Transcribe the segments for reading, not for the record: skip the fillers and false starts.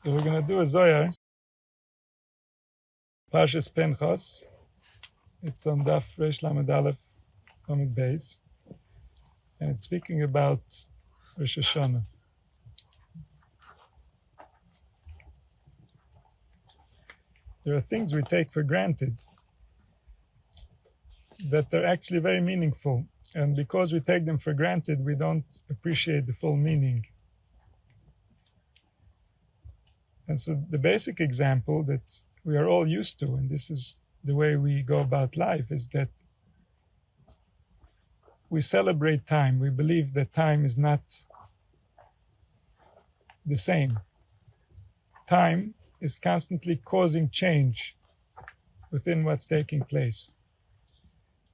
So we're going to do a Zohar, Parshas Pinchas. It's on Daf Resh Lamed Aleph, Lamed Beis, and it's speaking about Rosh Hashanah. There are things we take for granted that are actually very meaningful, and because we take them for granted, we don't appreciate the full meaning. And so the basic example that we are all used to, and this is the way we go about life, is that we celebrate time. We believe that time is not the same. Time is constantly causing change within what's taking place.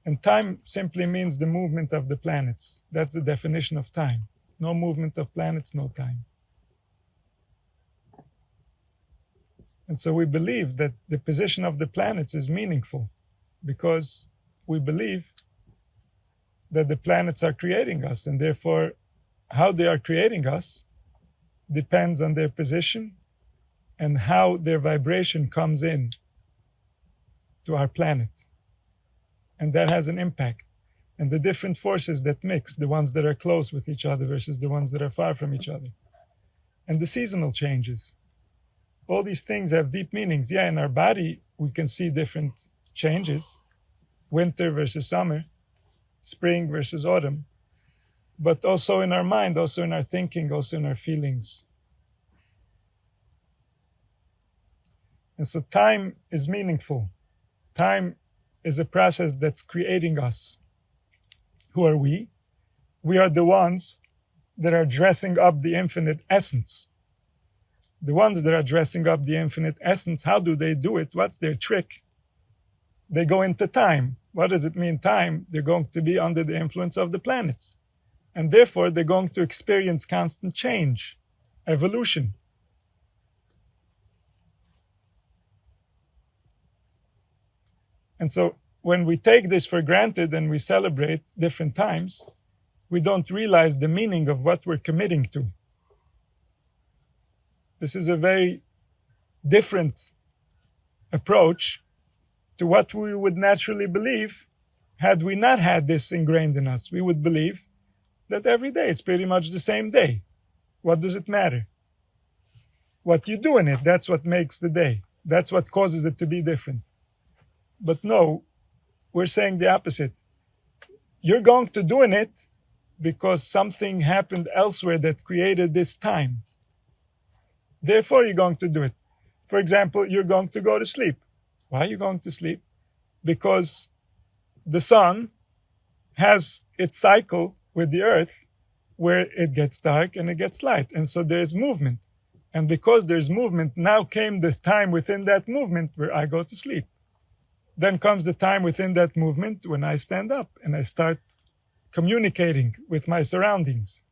And time simply means the movement of the planets. That's the definition of time. No movement of planets, no time. And so we believe that the position of the planets is meaningful because we believe that the planets are creating us, and therefore how they are creating us depends on their position and how their vibration comes in to our planet. And that has an impact. And the different forces that mix, the ones that are close with each other versus the ones that are far from each other. And the seasonal changes. All these things have deep meanings. Yeah, in our body, we can see different changes. Winter versus summer, spring versus autumn. But also in our mind, also in our thinking, also in our feelings. And so time is meaningful. Time is a process that's creating us. Who are we? We are the ones that are dressing up the infinite essence. The ones that are dressing up the infinite essence, how do they do it? What's their trick? They go into time. What does it mean, time? They're going to be under the influence of the planets. And therefore, they're going to experience constant change, evolution. And so when we take this for granted and we celebrate different times, we don't realize the meaning of what we're committing to. This is a very different approach to what we would naturally believe had we not had this ingrained in us. We would believe that every day it's pretty much the same day. What does it matter? What you do in it, that's what makes the day. That's what causes it to be different. But no, we're saying the opposite. You're going to do in it because something happened elsewhere that created this time. Therefore, you're going to do it. For example, you're going to go to sleep. Why are you going to sleep? Because the sun has its cycle with the earth where it gets dark and it gets light. And so there's movement. And because there's movement, now came this time within that movement where I go to sleep. Then comes the time within that movement when I stand up and I start communicating with my surroundings.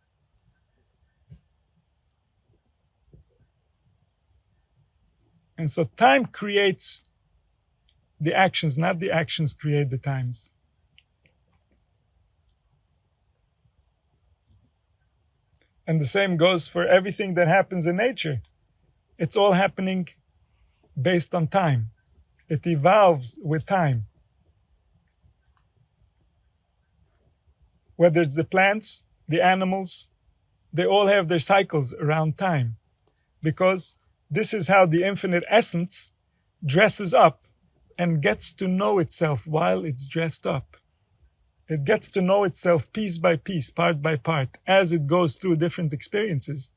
And so time creates the actions, not the actions create the times. And the same goes for everything that happens in nature. It's all happening based on time. It evolves with time. Whether it's the plants, the animals, they all have their cycles around time. Because this is how the infinite essence dresses up and gets to know itself while it's dressed up. It gets to know itself piece by piece, part by part, as it goes through different experiences.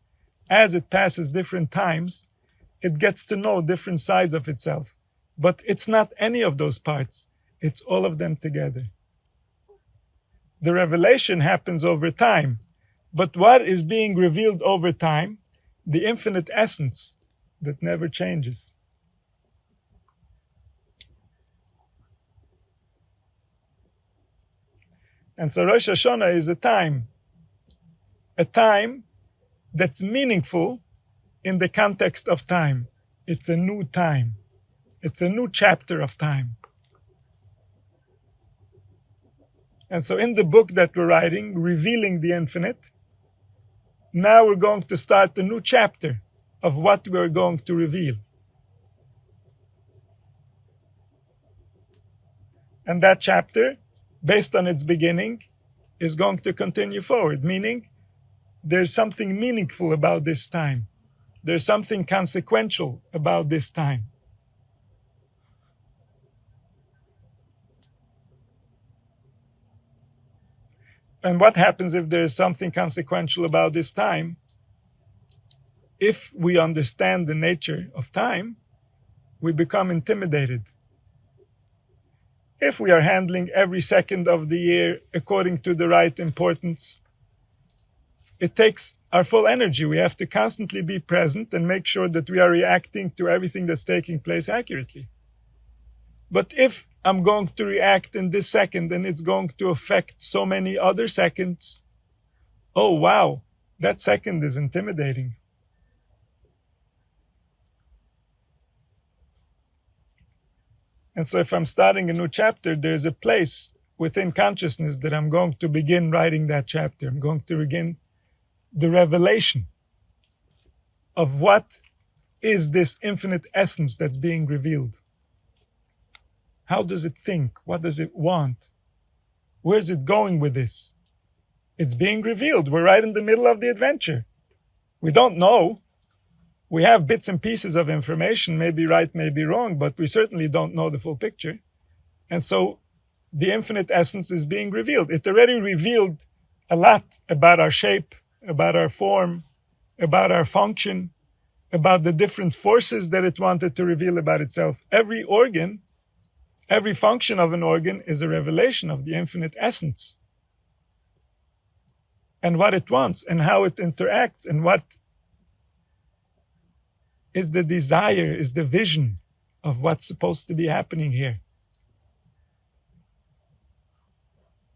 As it passes different times, it gets to know different sides of itself. But it's not any of those parts. It's all of them together. The revelation happens over time. But what is being revealed over time? The infinite essence that never changes. And so Rosh Hashanah is a time that's meaningful in the context of time. It's a new time. It's a new chapter of time. And so in the book that we're writing, Revealing the Infinite, now we're going to start a new chapter of what we're going to reveal. And that chapter, based on its beginning, is going to continue forward, meaning there's something meaningful about this time. There's something consequential about this time. And what happens if there is something consequential about this time? If we understand the nature of time, we become intimidated. If we are handling every second of the year according to the right importance, it takes our full energy. We have to constantly be present and make sure that we are reacting to everything that's taking place accurately. But if I'm going to react in this second and it's going to affect so many other seconds, oh wow, that second is intimidating. And so if I'm starting a new chapter, there's a place within consciousness that I'm going to begin writing that chapter. I'm going to begin the revelation of what is this infinite essence that's being revealed. How does it think? What does it want? Where's it going with this? It's being revealed. We're right in the middle of the adventure. We don't know. We have bits and pieces of information, maybe right, maybe wrong, but we certainly don't know the full picture. And so the infinite essence is being revealed. It already revealed a lot about our shape, about our form, about our function, about the different forces that it wanted to reveal about itself. Every organ, every function of an organ is a revelation of the infinite essence and what it wants and how it interacts and what is the desire, is the vision of what's supposed to be happening here.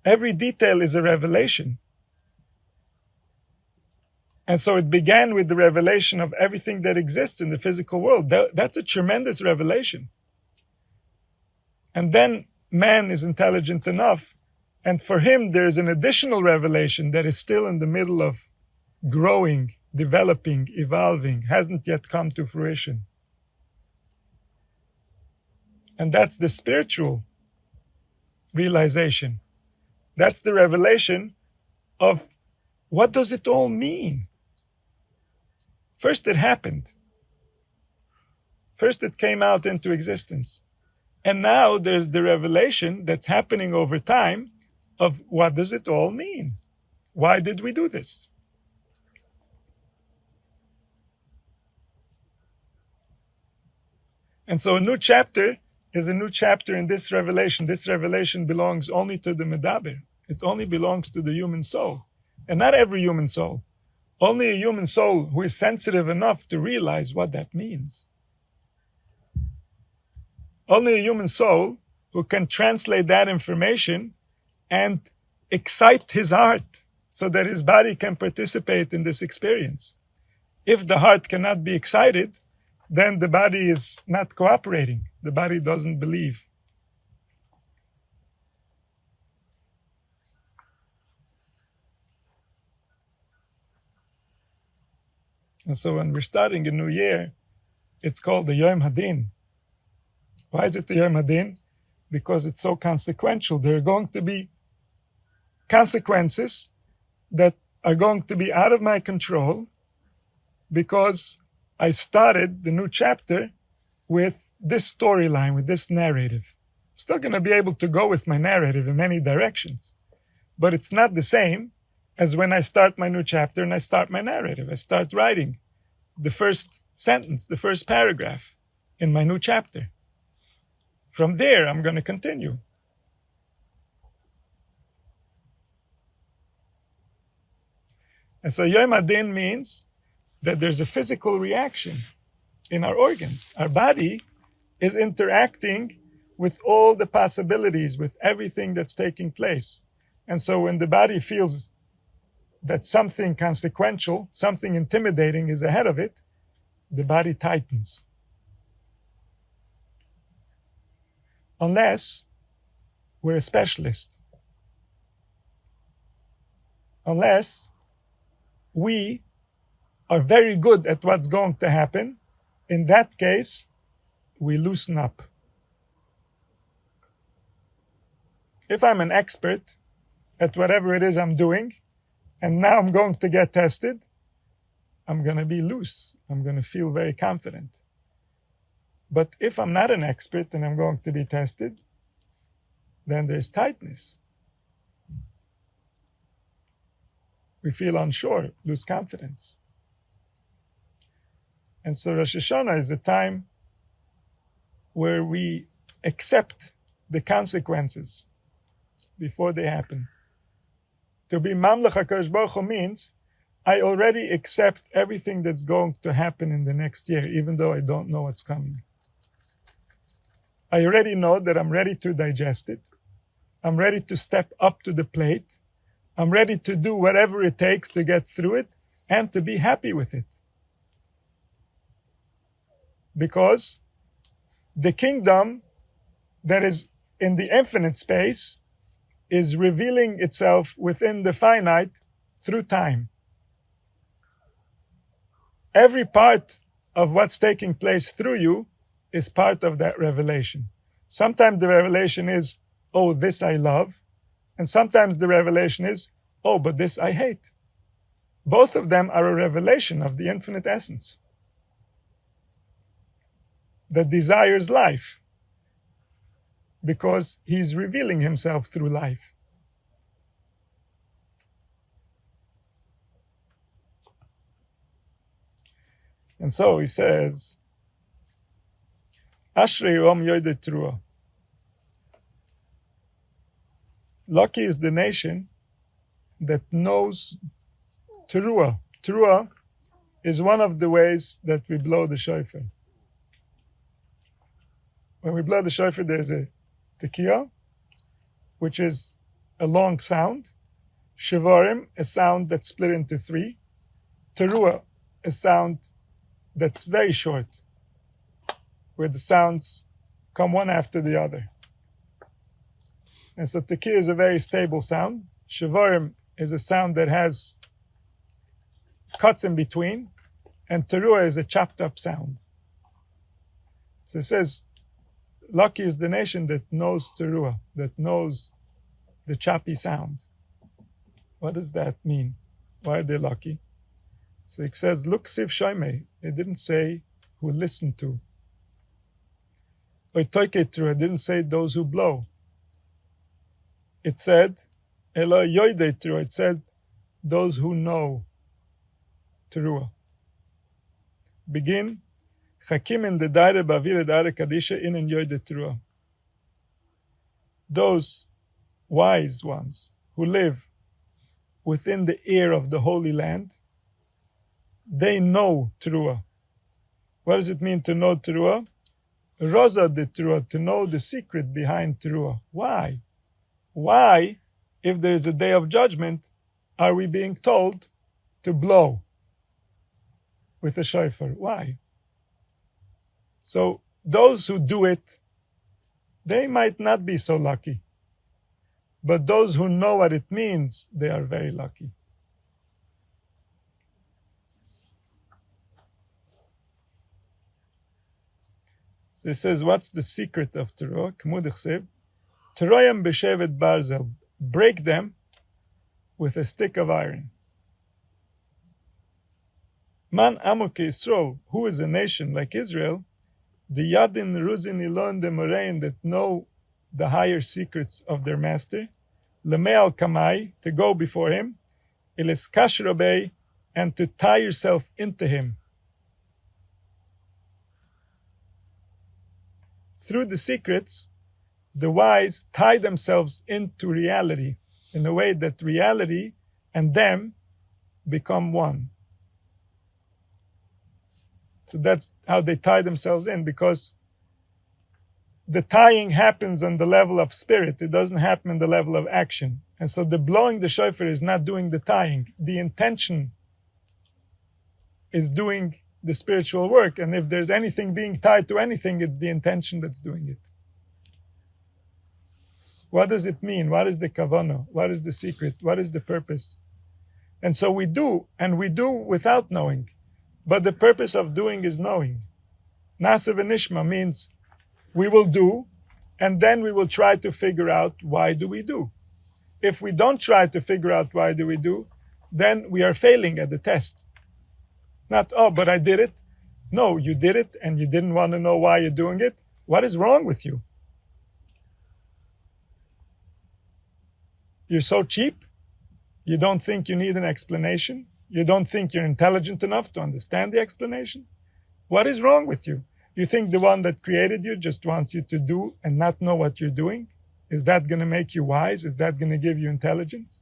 Every detail is a revelation. And so it began with the revelation of everything that exists in the physical world. That's a tremendous revelation. And then man is intelligent enough, and for him there is an additional revelation that is still in the middle of growing, developing, evolving, hasn't yet come to fruition. And that's the spiritual realization. That's the revelation of what does it all mean? First it happened. First it came out into existence. And now there's the revelation that's happening over time of what does it all mean? Why did we do this? And so a new chapter is a new chapter in this revelation. This revelation belongs only to the Medaber. It only belongs to the human soul. And not every human soul. Only a human soul who is sensitive enough to realize what that means. Only a human soul who can translate that information and excite his heart so that his body can participate in this experience. If the heart cannot be excited, then the body is not cooperating. The body doesn't believe. And so when we're starting a new year, it's called the Yom Hadin. Why is it the Yom Hadin? Because it's so consequential. There are going to be consequences that are going to be out of my control because I started the new chapter with this storyline, with this narrative. I'm still going to be able to go with my narrative in many directions, but it's not the same as when I start my new chapter and I start my narrative. I start writing the first sentence, the first paragraph in my new chapter. From there, I'm going to continue. And so Yom Hadin means that there's a physical reaction in our organs. Our body is interacting with all the possibilities, with everything that's taking place. And so when the body feels that something consequential, something intimidating is ahead of it, the body tightens. Unless we're a specialist. Unless we are very good at what's going to happen, in that case, we loosen up. If I'm an expert at whatever it is I'm doing, and now I'm going to get tested, I'm going to be loose. I'm going to feel very confident. But if I'm not an expert and I'm going to be tested, then there's tightness. We feel unsure, lose confidence. And so Rosh Hashanah is a time where we accept the consequences before they happen. To be Mamlech HaKadosh Baruch Hu means I already accept everything that's going to happen in the next year, even though I don't know what's coming. I already know that I'm ready to digest it. I'm ready to step up to the plate. I'm ready to do whatever it takes to get through it and to be happy with it. Because the kingdom that is in the infinite space is revealing itself within the finite through time. Every part of what's taking place through you is part of that revelation. Sometimes the revelation is, oh, this I love. And sometimes the revelation is, oh, but this I hate. Both of them are a revelation of the infinite essence that desires life because he's revealing himself through life. And so he says, Ashrei Yom Yodei Teruah. Lucky is the nation that knows Teruah. Teruah is one of the ways that we blow the shofar. When we blow the shofar, there's a tekiah, which is a long sound. Shivarim, a sound that's split into three. Teruah, a sound that's very short, where the sounds come one after the other. And so tekiah is a very stable sound. Shivarim is a sound that has cuts in between. And teruah is a chopped up sound. So it says, lucky is the nation that knows teruah, that knows the choppy sound. What does that mean? Why are they lucky? So it says, look, Siv Shoimei. It didn't say who listened to. Or toike teruah, it didn't say those who blow. It said, Elo yoidei teruah. It said those who know teruah. Begin. Chakim in the daire bavir daire kadisha in yoidei teruah. Those wise ones who live within the ear of the Holy Land, they know teruah. What does it mean to know teruah? Roza de teruah, to know the secret behind teruah. Why? Why, if there is a day of judgment, are we being told to blow with a shofar? Why? So those who do it, they might not be so lucky. But those who know what it means, they are very lucky. So he says, what's the secret of teruah? Teroyam b'shevet barzel, break them with a stick of iron. Man amok Yisrael, who is a nation like Israel, the yadin ruzin ilon de morein, that know the higher secrets of their master, lemeal kamai, to go before him, iles kashrobei, and to tie yourself into him. Through the secrets, the wise tie themselves into reality in a way that reality and them become one. So that's how they tie themselves in, because the tying happens on the level of spirit. It doesn't happen on the level of action. And so the blowing the shofar is not doing the tying. The intention is doing the spiritual work. And if there's anything being tied to anything, it's the intention that's doing it. What does it mean? What is the kavanah? What is the secret? What is the purpose? And so we do, and we do without knowing. But the purpose of doing is knowing. Nasa v'nishma means we will do, and then we will try to figure out why do we do. If we don't try to figure out why do we do, then we are failing at the test. Not, oh, but I did it. No, you did it and you didn't want to know why you're doing it. What is wrong with you? You're so cheap. You don't think you need an explanation. You don't think you're intelligent enough to understand the explanation. What is wrong with you? You think the one that created you just wants you to do and not know what you're doing? Is that going to make you wise? Is that going to give you intelligence?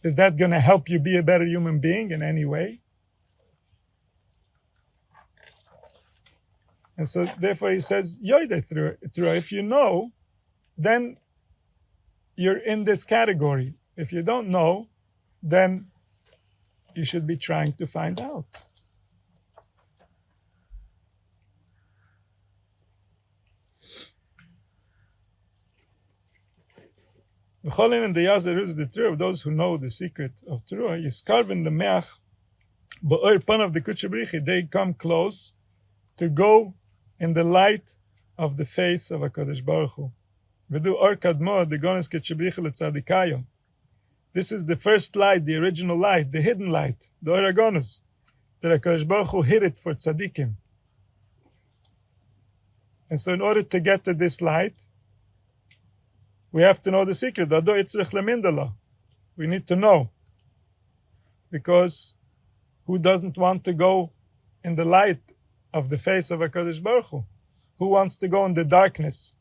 Is that going to help you be a better human being in any way? And so therefore he says, Yoide through. If you know, then you're in this category. If you don't know, then you should be trying to find out. The Cholim and the Yazer is the true of those who know the secret of Teruah. Yiskarven the Meach, Ba'or Pan of the Kutchabrichi, they come close to go in the light of the face of HaKadosh Baruch Hu. V'du Or Kadmo, the Gones Kutchabrichi L'Tzadikayo. This is the first light, the original light, the hidden light, the Or HaGonus, that HaKadosh Baruch Hu hid it for tzaddikim. And so in order to get to this light, we have to know the secret. We need to know. Because who doesn't want to go in the light of the face of HaKadosh Baruch Hu? Who wants to go in the darkness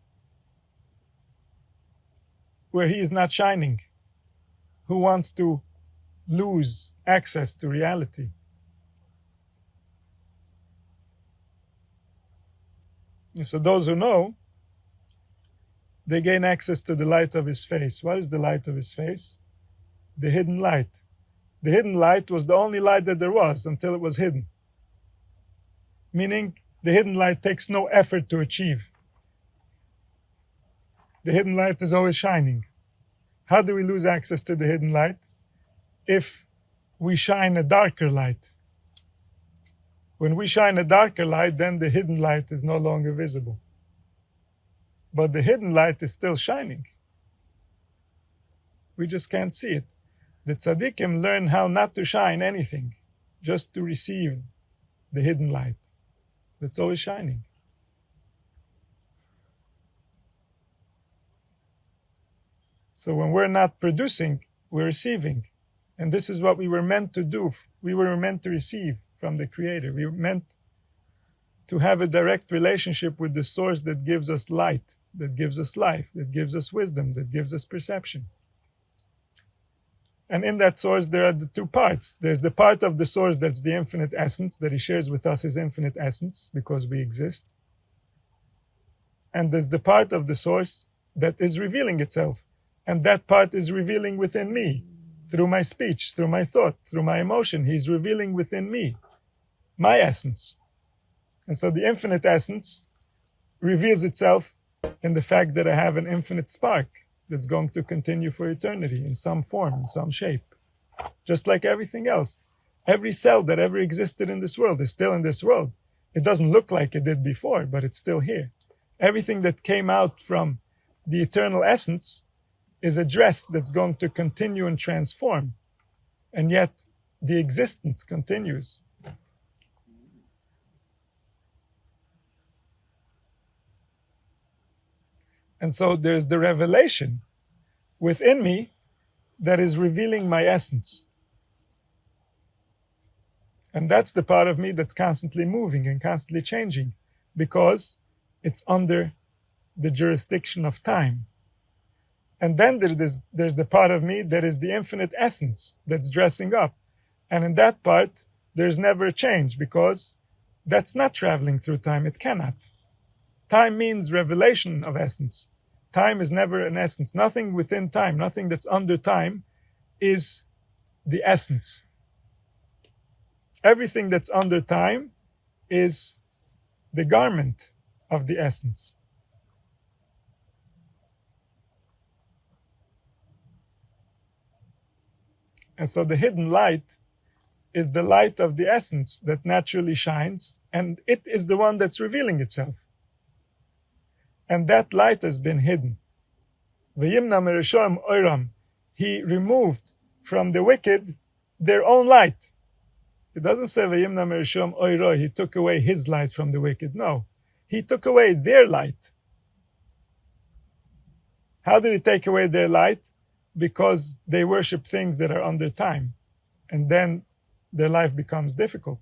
where he is not shining? Who wants to lose access to reality? And so those who know, they gain access to the light of his face. What is the light of his face? The hidden light. The hidden light was the only light that there was until it was hidden. Meaning, the hidden light takes no effort to achieve. The hidden light is always shining. How do we lose access to the hidden light? If we shine a darker light. When we shine a darker light, then the hidden light is no longer visible. But the hidden light is still shining. We just can't see it. The tzaddikim learn how not to shine anything, just to receive the hidden light that's always shining. So when we're not producing, we're receiving. And this is what we were meant to do. We were meant to receive from the Creator. We were meant to have a direct relationship with the source that gives us light, that gives us life, that gives us wisdom, that gives us perception. And in that source, there are the two parts. There's the part of the source that's the infinite essence, that he shares with us his infinite essence because we exist. And there's the part of the source that is revealing itself. And that part is revealing within me, through my speech, through my thought, through my emotion. He's revealing within me, my essence. And so the infinite essence reveals itself in the fact that I have an infinite spark that's going to continue for eternity in some form, in some shape. Just like everything else. Every cell that ever existed in this world is still in this world. It doesn't look like it did before, but it's still here. Everything that came out from the eternal essence is a dress that's going to continue and transform. And yet the existence continues. And so there's the revelation within me that is revealing my essence. And that's the part of me that's constantly moving and constantly changing because it's under the jurisdiction of time. And then there's the part of me that is the infinite essence that's dressing up. And in that part, there's never a change because that's not traveling through time. It cannot. Time means revelation of essence. Time is never an essence. Nothing within time, nothing that's under time is the essence. Everything that's under time is the garment of the essence. And so the hidden light is the light of the essence that naturally shines, and it is the one that's revealing itself. And that light has been hidden. V'yimna mereshoim oiram. He removed from the wicked their own light. It doesn't say v'yimna mereshoim oiro, he took away his light from the wicked. No, he took away their light. How did he take away their light? Because they worship things that are under time. And then their life becomes difficult.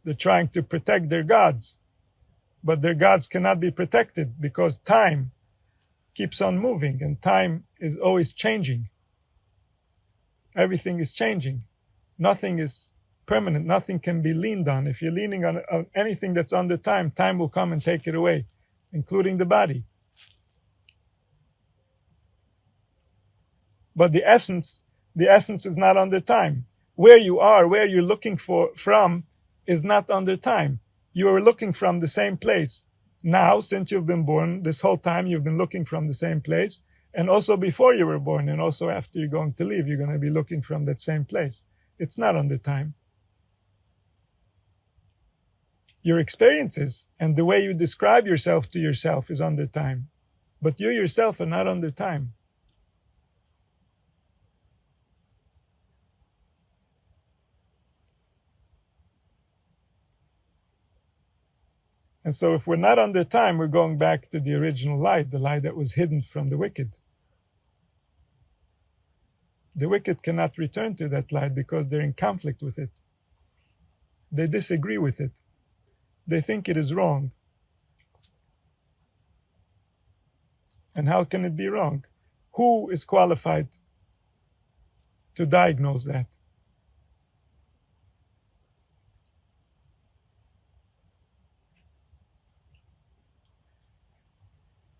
They're trying to protect their gods. But their gods cannot be protected because time keeps on moving and time is always changing. Everything is changing. Nothing is permanent. Nothing can be leaned on. If you're leaning on anything that's under time, time will come and take it away, including the body. But the essence is not under time. Where you are, where you're looking from, is not under time. You are looking from the same place. Now, since you've been born, this whole time you've been looking from the same place. And also before you were born, and also after you're going to leave, you're going to be looking from that same place. It's not under time. Your experiences and the way you describe yourself to yourself is under time. But you yourself are not under time. And so if we're not under time, we're going back to the original light, the light that was hidden from the wicked. The wicked cannot return to that light because they're in conflict with it. They disagree with it. They think it is wrong. And how can it be wrong? Who is qualified to diagnose that?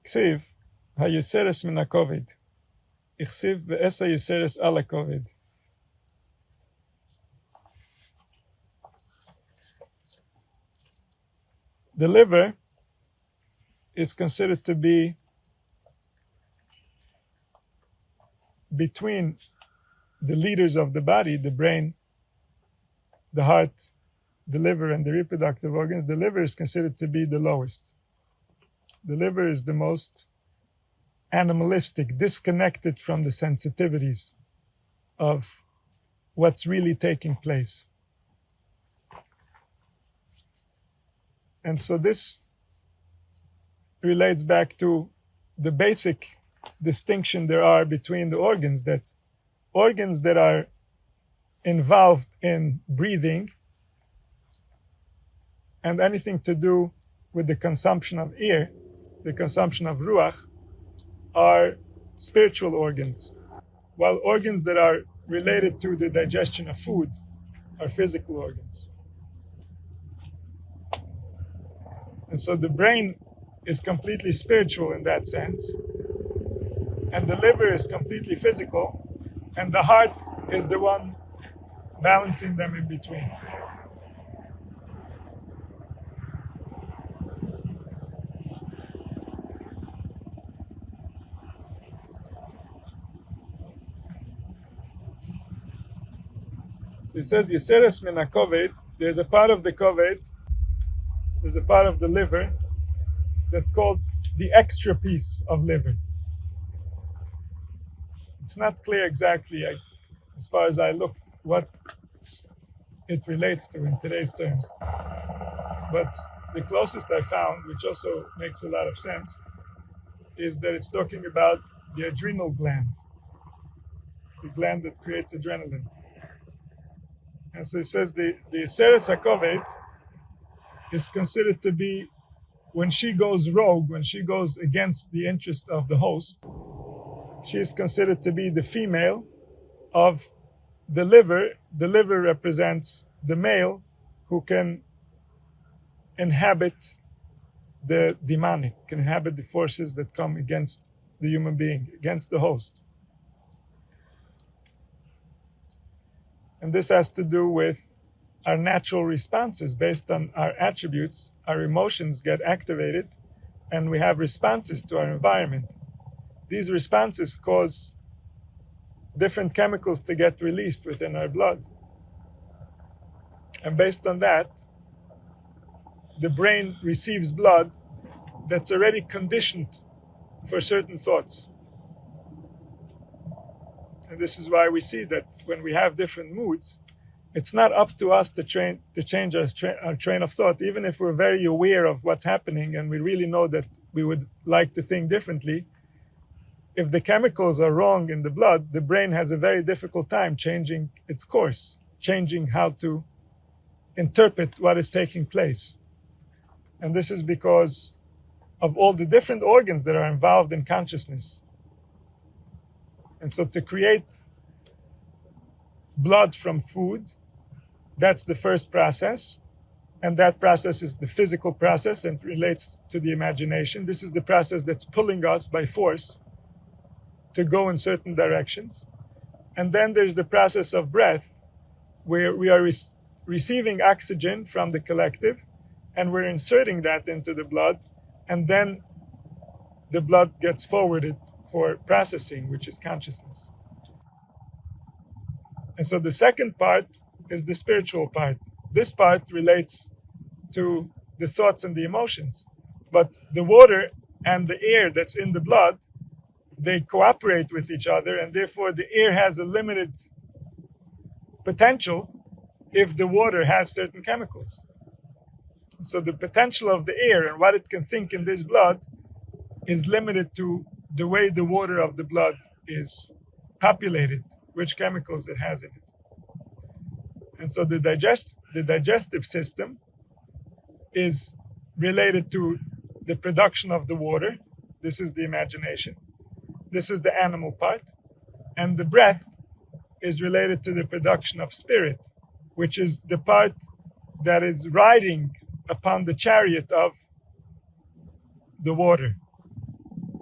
כסיב, היסרס מן הכובד. הכסיב ועש היסרס על הכובד. The liver is considered to be between the leaders of the body, the brain, the heart, the liver, and the reproductive organs. The liver is considered to be the lowest. The liver is the most animalistic, disconnected from the sensitivities of what's really taking place. And so this relates back to the basic distinction there are between the organs that are involved in breathing and anything to do with the consumption of air, the consumption of ruach, are spiritual organs, while organs that are related to the digestion of food are physical organs. And so the brain is completely spiritual in that sense, and the liver is completely physical, and the heart is the one balancing them in between. He says, Yeseres min hakoved, there's a part of the koved, there's a part of the liver that's called the extra piece of liver. It's not clear exactly, as far as I looked, what it relates to in today's terms. But the closest I found, which also makes a lot of sense, is that it's talking about the adrenal gland, the gland that creates adrenaline. And so it says the Seres HaKoved is considered to be, when she goes rogue, when she goes against the interest of the host, she is considered to be the female of the liver. The liver represents the male who can inhabit the demonic, can inhabit the forces that come against the human being, against the host. And this has to do with our natural responses based on our attributes. Our emotions get activated and we have responses to our environment. These responses cause different chemicals to get released within our blood. And based on that, the brain receives blood that's already conditioned for certain thoughts. And this is why we see that when we have different moods, it's not up to us to change our train of thought, even if we're very aware of what's happening and we really know that we would like to think differently. If the chemicals are wrong in the blood, the brain has a very difficult time changing its course, changing how to interpret what is taking place. And this is because of all the different organs that are involved in consciousness. And so to create blood from food, that's the first process. And that process is the physical process and relates to the imagination. This is the process that's pulling us by force to go in certain directions. And then there's the process of breath, where we are receiving oxygen from the collective, and we're inserting that into the blood, and then the blood gets forwarded for processing, which is consciousness. And so the second part is the spiritual part. This part relates to the thoughts and the emotions. But the water and the air that's in the blood, they cooperate with each other, and therefore the air has a limited potential if the water has certain chemicals. So the potential of the air and what it can think in this blood is limited to the way the water of the blood is populated, which chemicals it has in it. And so the digestive system is related to the production of the water. This is the imagination. This is the animal part. And the breath is related to the production of spirit, which is the part that is riding upon the chariot of the water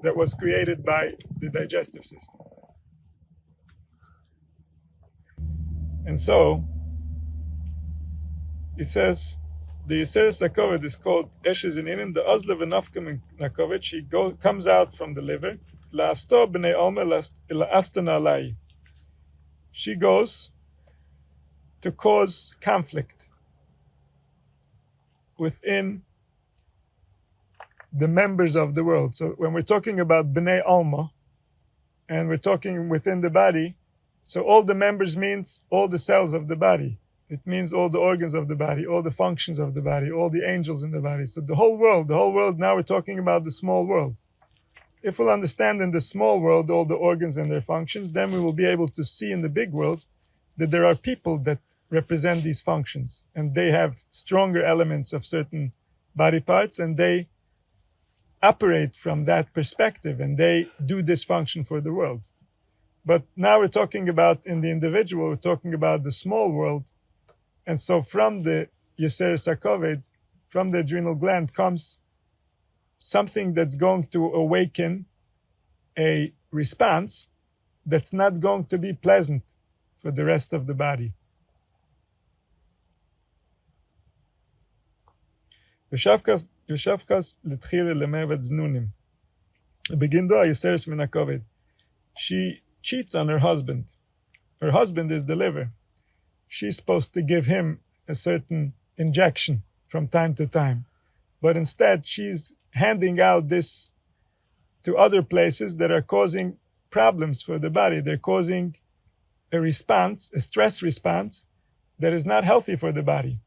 that was created by the digestive system. And so, it says, the Yiseres HaKoved is called Eshes in Inim, the Ozlev Enofkem Nakoved. She comes out from the liver. La'asto b'nei omer la'astana alai. She goes to cause conflict within the members of the world. So when we're talking about Bnei Alma, and we're talking within the body, so all the members means all the cells of the body. It means all the organs of the body, all the functions of the body, all the angels in the body. So the whole world, now we're talking about the small world. If we'll understand in the small world all the organs and their functions, then we will be able to see in the big world that there are people that represent these functions, and they have stronger elements of certain body parts, and they operate from that perspective, and they do this function for the world. But now we're talking about in the individual, we're talking about the small world. And so from the Yiseres HaKoved, from the adrenal gland, comes something that's going to awaken a response that's not going to be pleasant for the rest of the body. Yoshavkas l'tchire lemevet znunim. Begindo Yiseres min HaKoved. She cheats on her husband. Her husband is the liver. She's supposed to give him a certain injection from time to time. But instead, she's handing out this to other places that are causing problems for the body. They're causing a response, a stress response, that is not healthy for the body.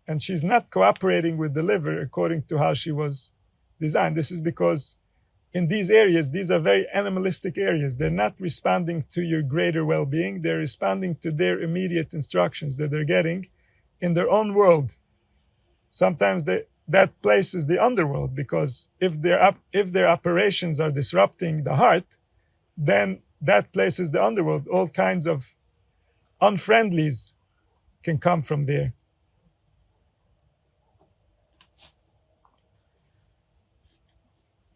And she's not cooperating with the liver according to how she was designed. This is because in these areas, these are very animalistic areas. They're not responding to your greater well-being. They're responding to their immediate instructions that they're getting in their own world. Sometimes that place is the underworld, because if their operations are disrupting the heart, then that place is the underworld. All kinds of unfriendlies can come from there.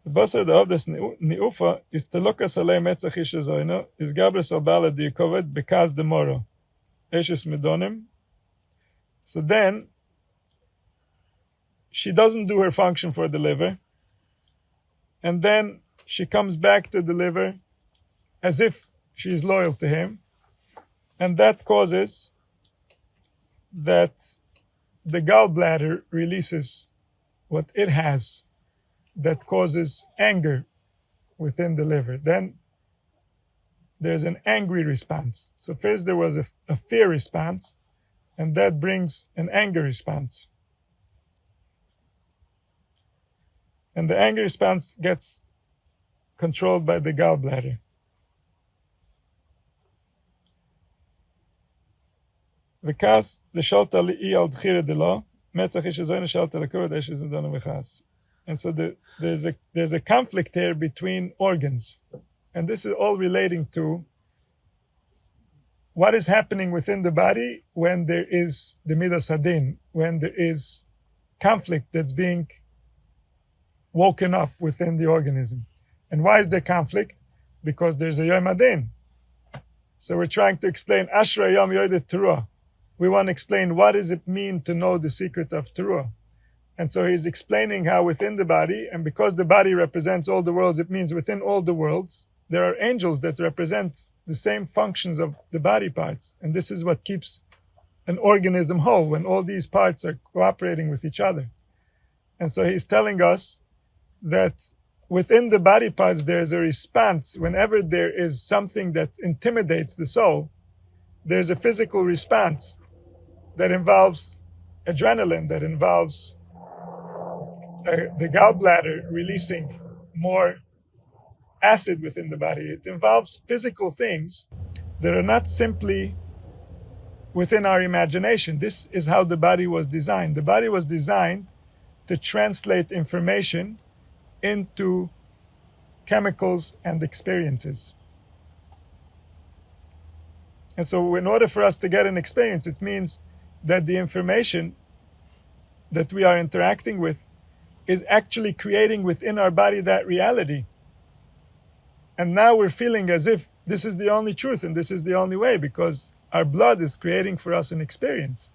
Basar the of this niufa is telokas alei metzach ishazoino is gabres al bala diakovet because the moro eshes medonim. So then she doesn't do her function for the liver, and then she comes back to the liver as if she is loyal to him, and that causes that the gallbladder releases what it has that causes anger within the liver. Then there's an angry response. So first there was a fear response, and that brings an anger response. And the anger response gets controlled by the gallbladder. וכעס לשלט על אי על דחירה דלו, מצח איש הזוין לשלט על הכובד איש הזודנו וכעס. And so there's a conflict here between organs. And this is all relating to what is happening within the body when there is the midas hadin, when there is conflict that's being woken up within the organism. And why is there conflict? Because there's a yom hadin. So we're trying to explain Ashra Yom Yodet Teruah. We want to explain what does it mean to know the secret of Teruah. And so he's explaining how within the body, and because the body represents all the worlds, it means within all the worlds, there are angels that represent the same functions of the body parts. And this is what keeps an organism whole, when all these parts are cooperating with each other. And so he's telling us that within the body parts, there's a response. Whenever there is something that intimidates the soul, there's a physical response that involves adrenaline, that involves the gallbladder releasing more acid within the body. It involves physical things that are not simply within our imagination. This is how the body was designed. The body was designed to translate information into chemicals and experiences. And so in order for us to get an experience, it means that the information that we are interacting with is actually creating within our body that reality. And now we're feeling as if this is the only truth and this is the only way, because our blood is creating for us an experience.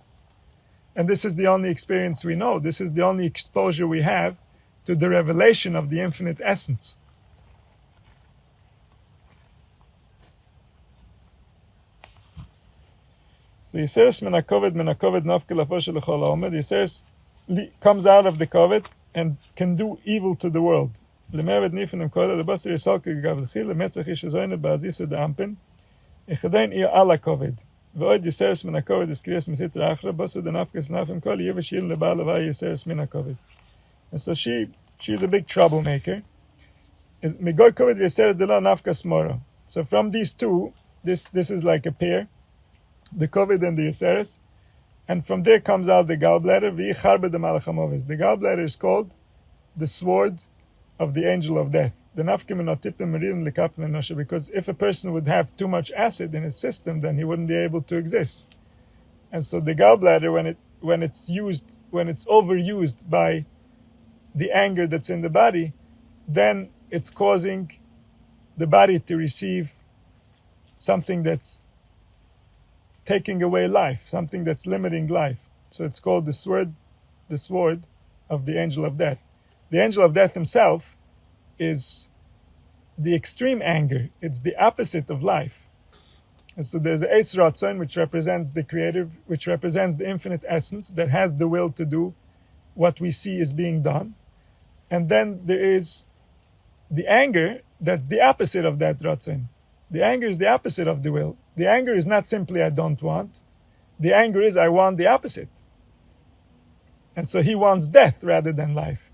And this is the only experience we know. This is the only exposure we have to the revelation of the infinite essence. So Yiseres min hakoved nafke lafo shel chol haomed. Yiseres comes out of the kovet and can do evil to the world. Lemevet nifen kola lebasir yisalke gavdchi lemetzach ish zoyne ba'azisa de'ampen echadein ir ala kovet. Ve'od Yiseres min hakoved eskriyas misitra achra basir denafkes nafem kol yevesh yil leba leva Yiseres min hakoved. And so she's a big troublemaker. Migoy kovet v'Yiseres delo nafkas moro. So from these two, this is like a pair, the kovet and the Yiseres. And from there comes out the gallbladder. The gallbladder is called the sword of the angel of death. Because if a person would have too much acid in his system, then he wouldn't be able to exist. And so the gallbladder, when it's overused by the anger that's in the body, then it's causing the body to receive something that's taking away life, something that's limiting life. So it's called the sword of the angel of death. The angel of death himself is the extreme anger. It's the opposite of life. And so there's a Eis Ratzon, which represents the creative, which represents the infinite essence that has the will to do what we see is being done. And then there is the anger that's the opposite of that Ratzon. The anger is the opposite of the will. The anger is not simply I don't want. The anger is I want the opposite. And so he wants death rather than life.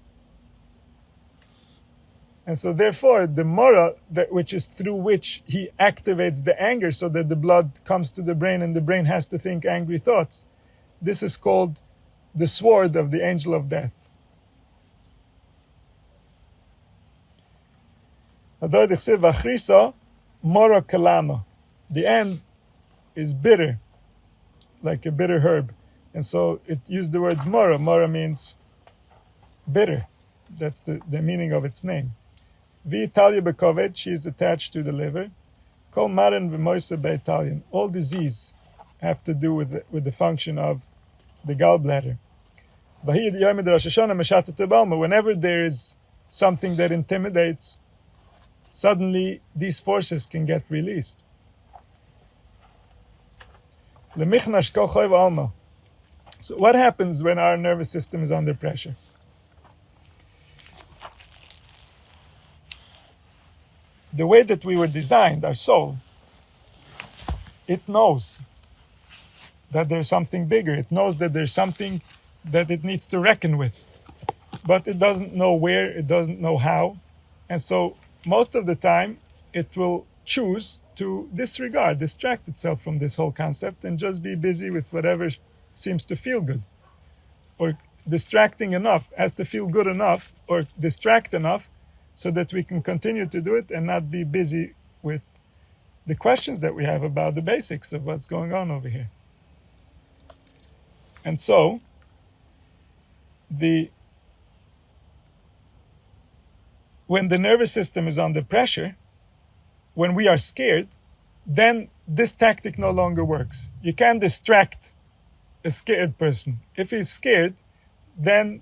And so therefore, the mora, which is through which he activates the anger so that the blood comes to the brain and the brain has to think angry thoughts, this is called the sword of the angel of death. Mora kalama. The end is bitter, like a bitter herb. And so it used the words mora. Mora means bitter. That's the meaning of its name. V'Italia bekovet, she is attached to the liver. Kol maran v'moisa be'Italian. All disease have to do with the function of the gallbladder. Whenever there is something that intimidates, suddenly these forces can get released. Lemichnash kol choy v'alma. So what happens when our nervous system is under pressure? The way that we were designed, our soul, it knows that there's something bigger. It knows that there's something that it needs to reckon with. But it doesn't know where, it doesn't know how. And so most of the time, it will choose to distract itself from this whole concept and just be busy with whatever seems to feel good. Or distracting enough, has to feel good enough, or distract enough, so that we can continue to do it and not be busy with the questions that we have about the basics of what's going on over here. And so, when the nervous system is under pressure, when we are scared, then this tactic no longer works. You can't distract a scared person. If he's scared, then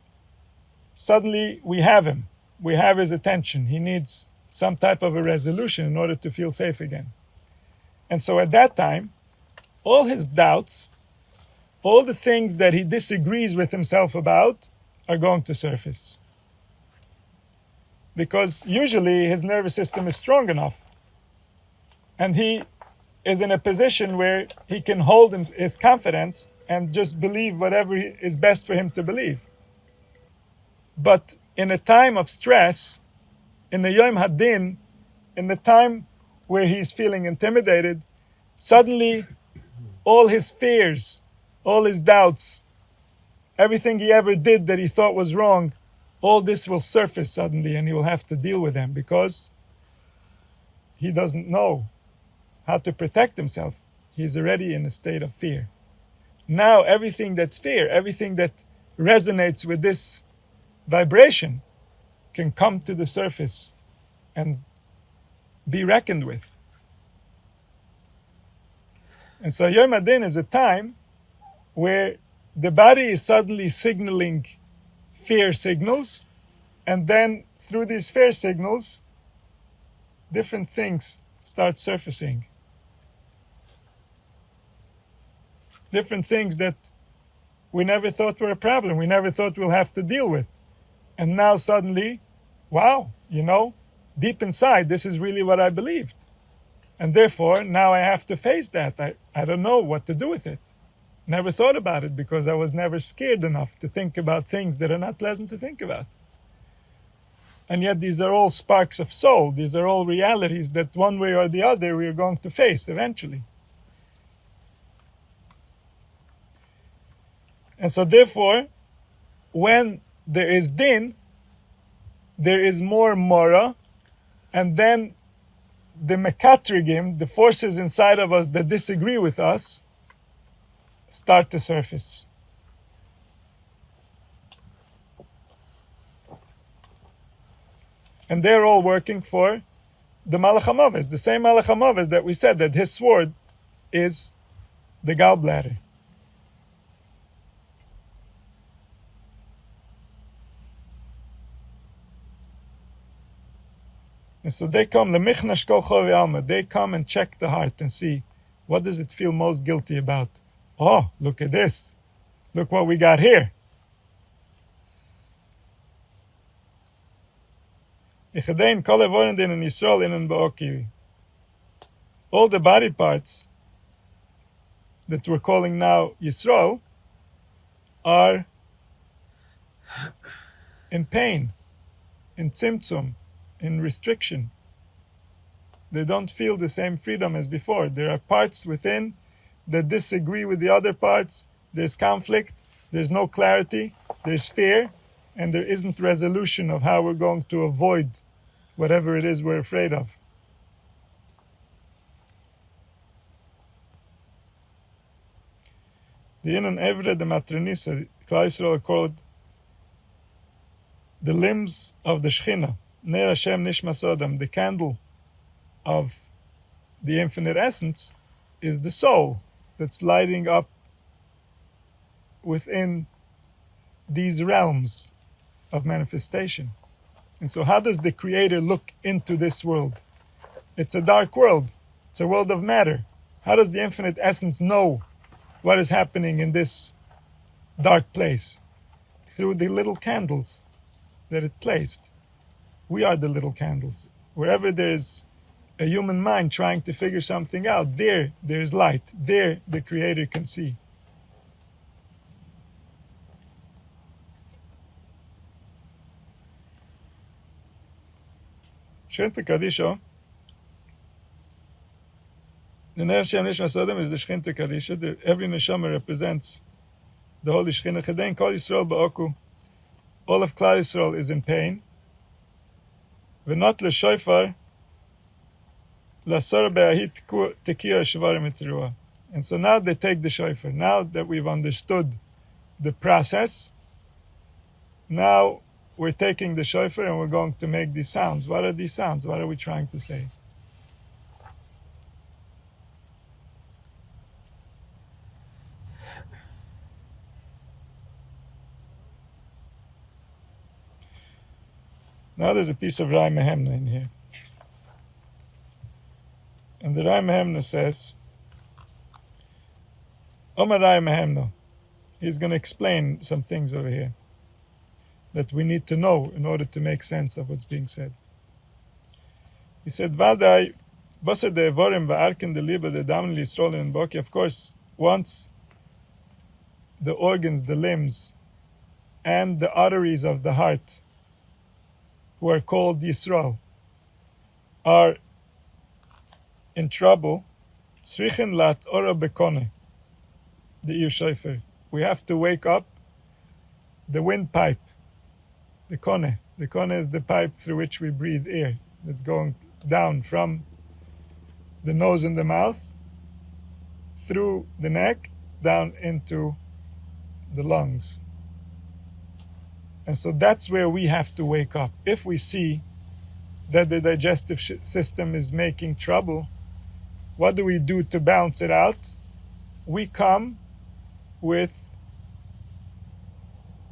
suddenly we have him. We have his attention. He needs some type of a resolution in order to feel safe again. And so at that time, all his doubts, all the things that he disagrees with himself about are going to surface. Because usually his nervous system is strong enough and he is in a position where he can hold his confidence and just believe whatever is best for him to believe. But in a time of stress, in the Yom Hadin, in the time where he's feeling intimidated, suddenly all his fears, all his doubts, everything he ever did that he thought was wrong, all this will surface suddenly and he will have to deal with them because he doesn't know how to protect himself. He's already in a state of fear. Now everything that's fear, everything that resonates with this vibration can come to the surface and be reckoned with. And so Yom Hadin is a time where the body is suddenly signaling fear signals, and then through these fear signals, different things start surfacing. Different things that we never thought were a problem, we never thought we'll have to deal with. And now suddenly, wow, deep inside, this is really what I believed. And therefore, now I have to face that. I don't know what to do with it. Never thought about it because I was never scared enough to think about things that are not pleasant to think about. And yet these are all sparks of soul. These are all realities that one way or the other we are going to face eventually. And so therefore, when there is din, there is more mora, and then the mekatrigim, the forces inside of us that disagree with us, start to surface. And they're all working for the Malach HaMaves, the same Malach HaMaves that we said that his sword is the gallbladder. And so they come, they come and check the heart and see, what does it feel most guilty about? Oh, look at this. Look what we got here. All the body parts that we're calling now Yisrael are in pain, in tzimtzum, in restriction. They don't feel the same freedom as before. There are parts within that disagree with the other parts. There's conflict, there's no clarity, there's fear, and there isn't resolution of how we're going to avoid whatever it is we're afraid of. The Inon Evre de Matrenisa, Klal Yisrael called the limbs of the Shechina, Ner Hashem Nishmas Odam, the candle of the infinite essence, is the soul that's lighting up within these realms of manifestation. And so how does the Creator look into this world? It's a dark world. It's a world of matter. How does the infinite essence know what is happening in this dark place through the little candles that it placed. We are the little candles. Wherever there's a human mind trying to figure something out, there's light. There, the Creator can see. Shkenta Kadisha, the Ner Shem Nishma Sodom is the Shkenta Kadisha. Every Neshama represents the Holy Shekhinah. Chedein Kol Yisrael Ba'oku. All of Klal Yisrael is in pain. V'not l'shoifar l'asor be'ahit tekiya shvarim etruah. And so now they take the shofar. Now that we've understood the process, now we're taking the shofar and we're going to make these sounds. What are these sounds? What are we trying to say? Now there's a piece of Rai Mehemna in here. And the Rai Mehemna says, Omar Rai Mehemna, he's going to explain some things over here that we need to know in order to make sense of what's being said. He said, Vadai, Bosa de Evorim va'arken de liba de dam li'Yisrael in Boki. Of course, once the organs, the limbs, and the arteries of the heart, who are called Yisrael, are in trouble, tzrichen lat ora bekone, the ear shofar. We have to wake up the windpipe, the kone. The kone is the pipe through which we breathe air. That's going down from the nose and the mouth, through the neck, down into the lungs. And so that's where we have to wake up. If we see that the digestive system is making trouble, what do we do to balance it out? We come with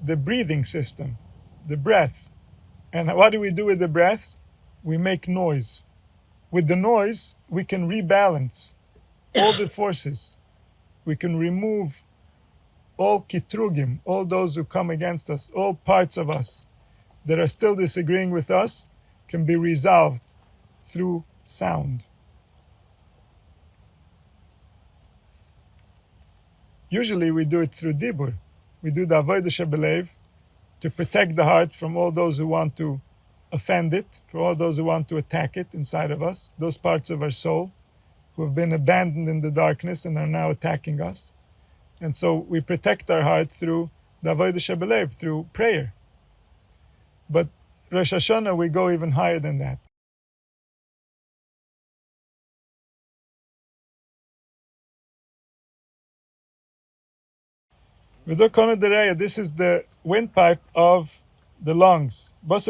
the breathing system, the breath. And what do we do with the breath? We make noise. With the noise, we can rebalance all the forces. We can remove all kitrugim, all those who come against us, all parts of us that are still disagreeing with us, can be resolved through sound. Usually we do it through dibur. We do the avodah shebelev to protect the heart from all those who want to offend it, for all those who want to attack it inside of us, those parts of our soul who have been abandoned in the darkness and are now attacking us. And so we protect our heart through the avodah shebelev, through prayer. But Rosh Hashanah, we go even higher than that. This is the windpipe of the lungs. There's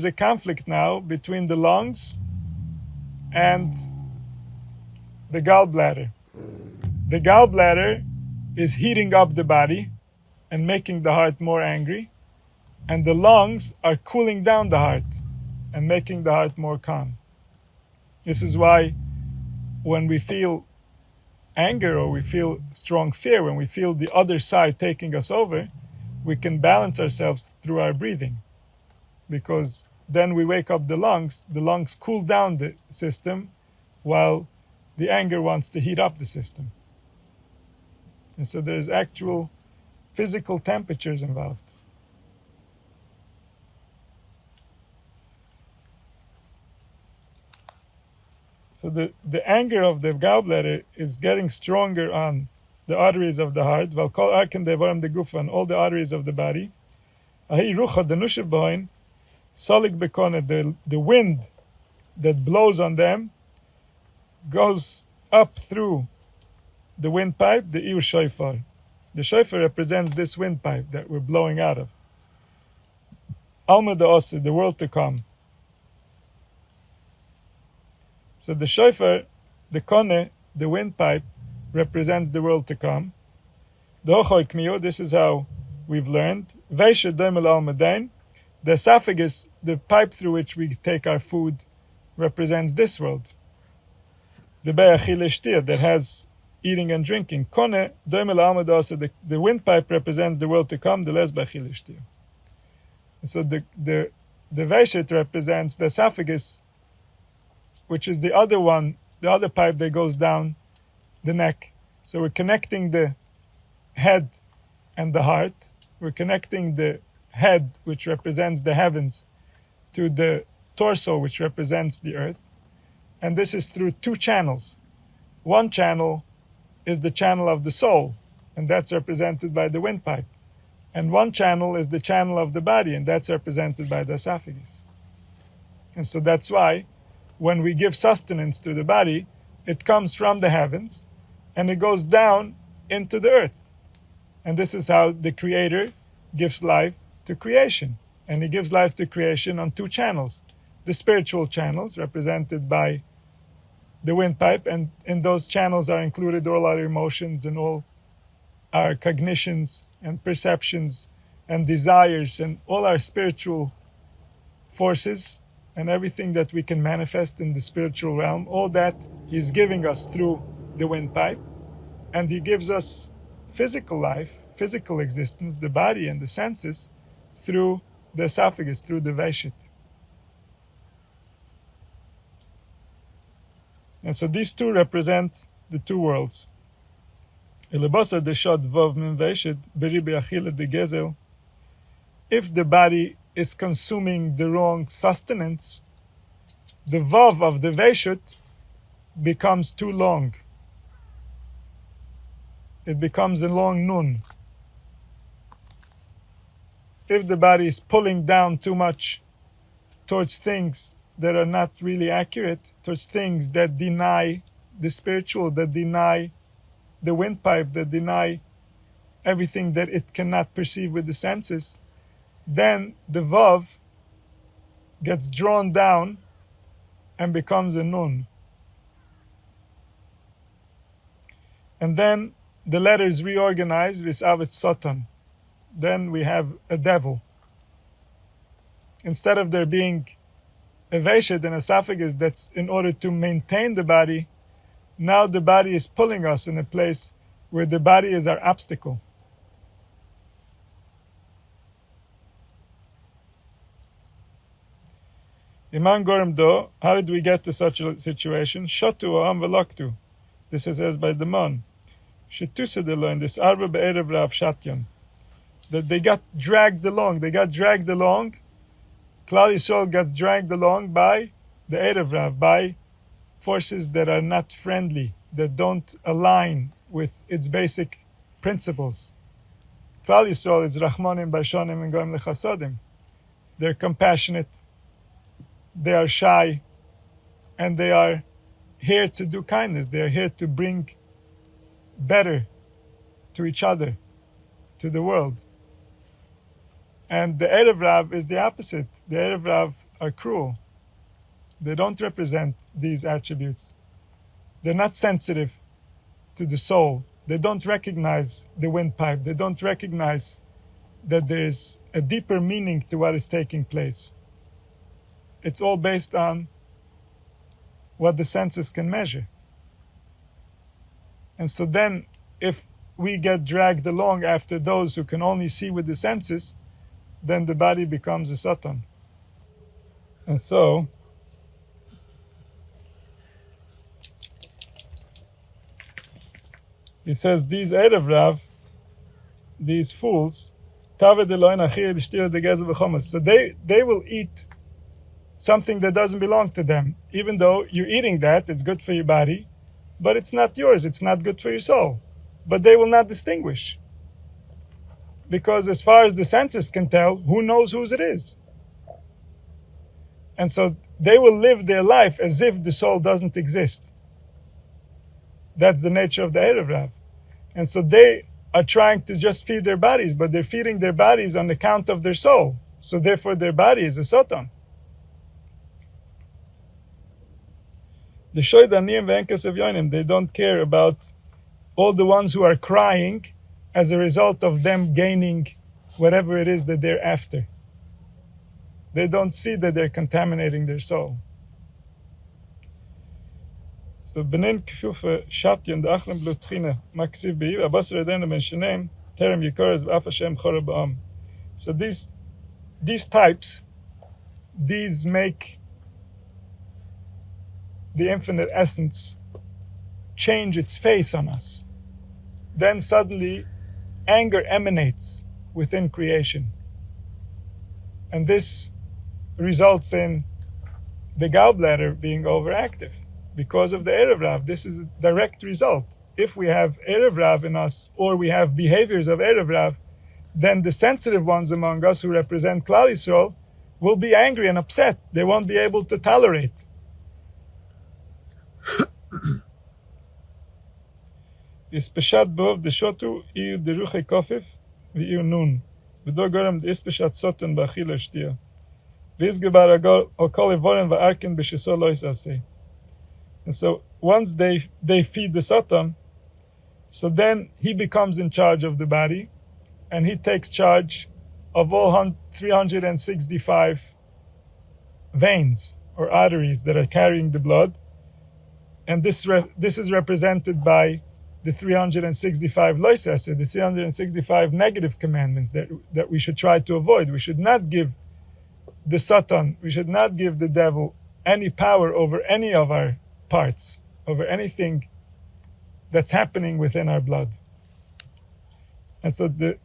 a conflict now between the lungs and the gallbladder. The gallbladder is heating up the body and making the heart more angry, and the lungs are cooling down the heart and making the heart more calm. This is why when we feel anger or we feel strong fear, when we feel the other side taking us over, we can balance ourselves through our breathing, because then we wake up the lungs cool down the system, while the anger wants to heat up the system. And so there's actual physical temperatures involved. So the anger of the gallbladder is getting stronger on the arteries of the heart, and all the arteries of the body. The wind that blows on them goes up through the windpipe, the ear shofar. The shofar represents this windpipe that we're blowing out of. Alma da'osid, the world to come. So the shofar, the kone, the windpipe, represents the world to come. This is how we've learned. The esophagus, the pipe through which we take our food represents this world. The Be'achil that has eating and drinking. Kone, the windpipe represents the world to come, the Les Be'achil. So the Veshet represents the esophagus, which is the other one, the other pipe that goes down the neck. So we're connecting the head and the heart. We're connecting the head, which represents the heavens, to the torso, which represents the earth. And this is through two channels. One channel is the channel of the soul, and that's represented by the windpipe. And one channel is the channel of the body, and that's represented by the esophagus. And so that's why when we give sustenance to the body, it comes from the heavens and it goes down into the earth. And this is how the Creator gives life to creation. And He gives life to creation on two channels. The spiritual channels, represented by the windpipe, and in those channels are included all our emotions and all our cognitions and perceptions and desires and all our spiritual forces and everything that we can manifest in the spiritual realm. All that He's giving us through the windpipe. And He gives us physical life, physical existence, the body and the senses, through the esophagus, through the Veshet. And so these two represent the two worlds. If the body is consuming the wrong sustenance, the vav of the Veshet becomes too long. It becomes a long nun. If the body is pulling down too much towards things that are not really accurate, towards things that deny the spiritual, that deny the windpipe, that deny everything that it cannot perceive with the senses, then the vav gets drawn down and becomes a nun. And then the letters reorganize with avet satan. Then we have a devil. Instead of there being a veshet, an esophagus that's in order to maintain the body, now the body is pulling us in a place where the body is our obstacle. Iman Gorem Do, how did we get to such a situation? Shatu Oam Velaktu. This is says by the Mon. Shetusedelo in this Arva Be'erev Rav Shatyan. That they got dragged along. Klal Yisrael gets dragged along by the Erev Rav, by forces that are not friendly, that don't align with its basic principles. Klal Yisrael is Rachmanim Bashonim and Goim Lechasodim. They're compassionate, they are shy, and they are here to do kindness. They are here to bring better to each other, to the world. And the Erev Rav is the opposite. The Erev Rav are cruel. They don't represent these attributes. They're not sensitive to the soul. They don't recognize the windpipe. They don't recognize that there is a deeper meaning to what is taking place. It's all based on what the senses can measure. And so then, if we get dragged along after those who can only see with the senses, then the body becomes a satan. And so, he says, these Erev Rav, these fools, so they will eat something that doesn't belong to them. Even though you're eating that, it's good for your body, but it's not yours, it's not good for your soul. But they will not distinguish. Because as far as the senses can tell, who knows whose it is? And so they will live their life as if the soul doesn't exist. That's the nature of the Erev Rav. And so they are trying to just feed their bodies, but they're feeding their bodies on account of their soul. So therefore their body is a satan. The Shoidanim Venkas of Yonim, they don't care about all the ones who are crying as a result of them gaining whatever it is that they're after. They don't see that they're contaminating their soul. So benin kfufe shatien de achlem blutchine maksiv bi abasre den ben shneim terem yikores v'af Hashem chora ba'am. So these types, these make the infinite essence change its face on us. Then suddenly anger emanates within creation. And this results in the gallbladder being overactive because of the Erev Rav. This is a direct result. If we have Erev Rav in us, or we have behaviors of Erev Rav, then the sensitive ones among us who represent Klal Yisrael will be angry and upset. They won't be able to tolerate. Ispeshat bov de shotu iu de ruche kofif v'iu nun. V'do gorem de ispeshat soten b'achila shtia. V'izgebar al kol evorim v'arken b'shiso lo yisaseh. And so once they feed the Satan, so then he becomes in charge of the body, and he takes charge of all 365 veins or arteries that are carrying the blood. And this is represented by the 365 loisase, the 365 negative commandments that we should try to avoid. We should not give the Satan, we should not give the devil any power over any of our parts, over anything that's happening within our blood. And so the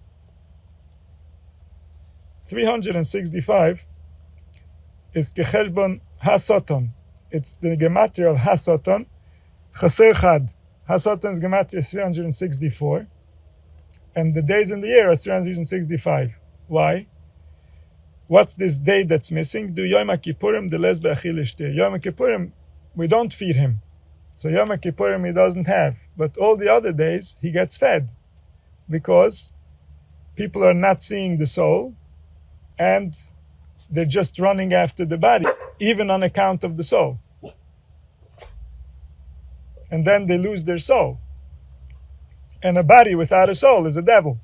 365 is kecheshbon ha-Satan. It's the gematria of ha-Satan. Chaser chad. Ha-Satan's gematria is 364. And the days in the year are 365. Why? What's this day that's missing? Do Yom HaKippurim, the lesbe achilishtir. Yom HaKippurim, we don't feed him. So Yom HaKippurim he doesn't have. But all the other days, he gets fed. Because people are not seeing the soul, and they're just running after the body, even on account of the soul. And then they lose their soul. And a body without a soul is a devil.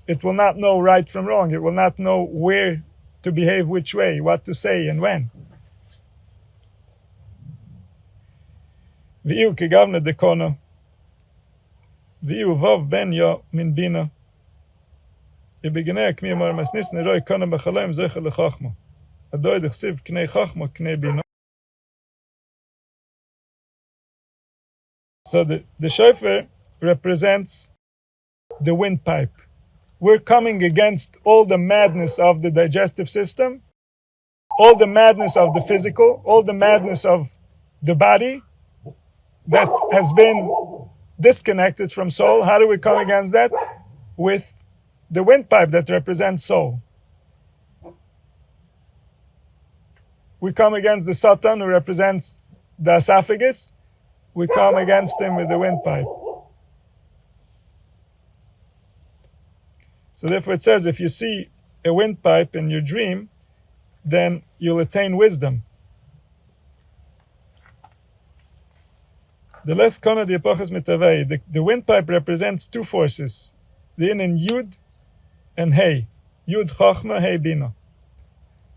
It will not know right from wrong. It will not know where to behave which way, what to say, and when. V'iu kegavne dekono, v'iu vov ben yo min bina. Ibegenei kmi amar masnis neroi kona b'chaloim zecha lechachma. Adoi dechsiv knei chachma knei bina. So the shofar represents the windpipe. We're coming against all the madness of the digestive system, all the madness of the physical, all the madness of the body that has been disconnected from soul. How do we come against that? With the windpipe that represents soul. We come against the Satan who represents the esophagus. We come against him with the windpipe. So therefore it says, if you see a windpipe in your dream, then you'll attain wisdom. The less kona di epochas mitavei, the windpipe represents two forces, the in Yud and Hey. Yud Chachma, Hey Bina.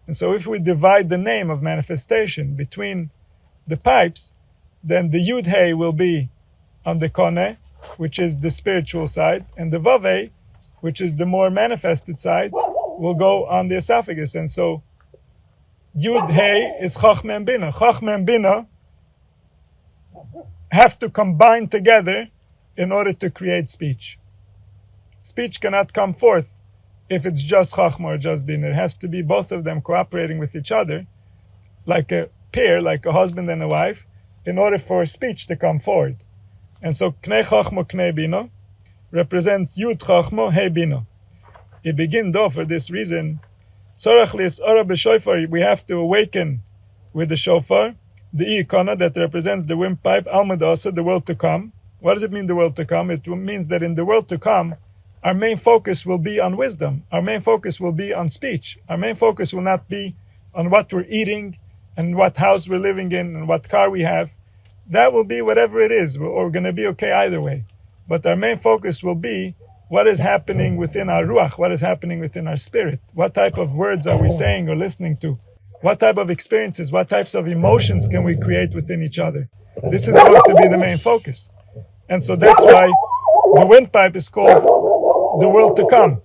And so if we divide the name of manifestation between the pipes, then the Yud Hey will be on the Kone, which is the spiritual side, and the Vav Hey, which is the more manifested side, will go on the esophagus. And so Yud Hey is Chachma and Bina. Chachma and Bina have to combine together in order to create speech. Speech cannot come forth if it's just Chachma or just Bina. It has to be both of them cooperating with each other, like a pair, like a husband and a wife, in order for speech to come forward. And so Knei Chachma Knei Bina represents Yud Chachma Hey Bina. It begin though for this reason. Tzorach lis ora b'shofar, we have to awaken with the shofar, the ikona that represents the windpipe, Almad Asa, the world to come. What does it mean, the world to come? It means that in the world to come, our main focus will be on wisdom. Our main focus will be on speech. Our main focus will not be on what we're eating and what house we're living in and what car we have. That will be whatever it is. We're going to be okay either way. But our main focus will be what is happening within our ruach, what is happening within our spirit. What type of words are we saying or listening to? What type of experiences, what types of emotions can we create within each other? This is going to be the main focus. And so that's why the windpipe is called the world to come.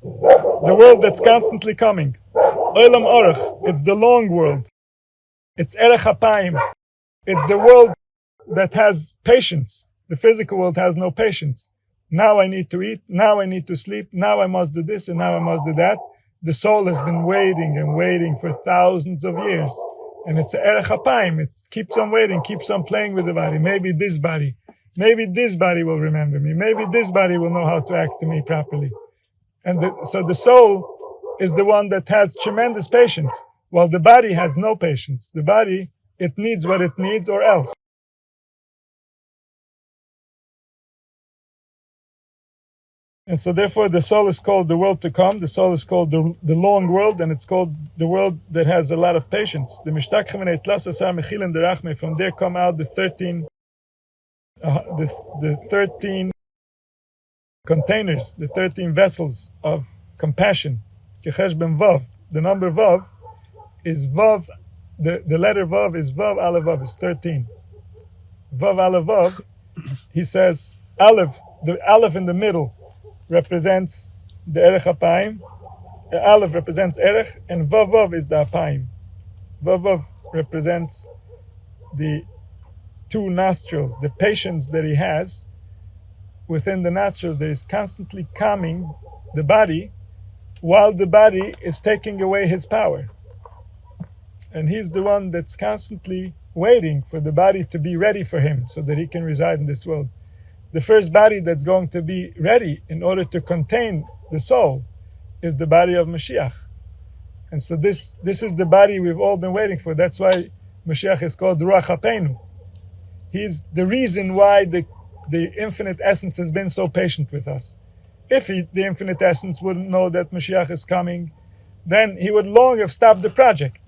The world that's constantly coming. Olam Orach, it's the long world. It's Erech HaPayim. It's the world that has patience. The physical world has no patience. Now I need to eat, now I need to sleep, now I must do this and now I must do that. The soul has been waiting and waiting for thousands of years. And it's Erech HaPayim. It keeps on waiting, keeps on playing with the body. Maybe this body will remember me. Maybe this body will know how to act to me properly. And so the soul is the one that has tremendous patience, while the body has no patience. The body, it needs what it needs or else. And so therefore the soul is called the world to come. The soul is called the long world, and it's called the world that has a lot of patience. The from there come out the 13 containers, the 13 vessels of compassion. The number Vav is Vav, the letter Vav is Vav, Aleph Vav is 13. Vav, Aleph Vav, he says, Aleph, the Aleph in the middle represents the Erech HaPayim, Aleph represents Erech, and Vav Vav is the HaPayim. Vav Vav represents the two nostrils, the patience that he has within the nostrils that is constantly calming the body while the body is taking away his power. And he's the one that's constantly waiting for the body to be ready for him so that he can reside in this world. The first body that's going to be ready in order to contain the soul is the body of Mashiach. And so this is the body we've all been waiting for. That's why Mashiach is called Ruach HaPeinu. He's the reason why the infinite essence has been so patient with us. If the infinite essence wouldn't know that Mashiach is coming, then he would long have stopped the project.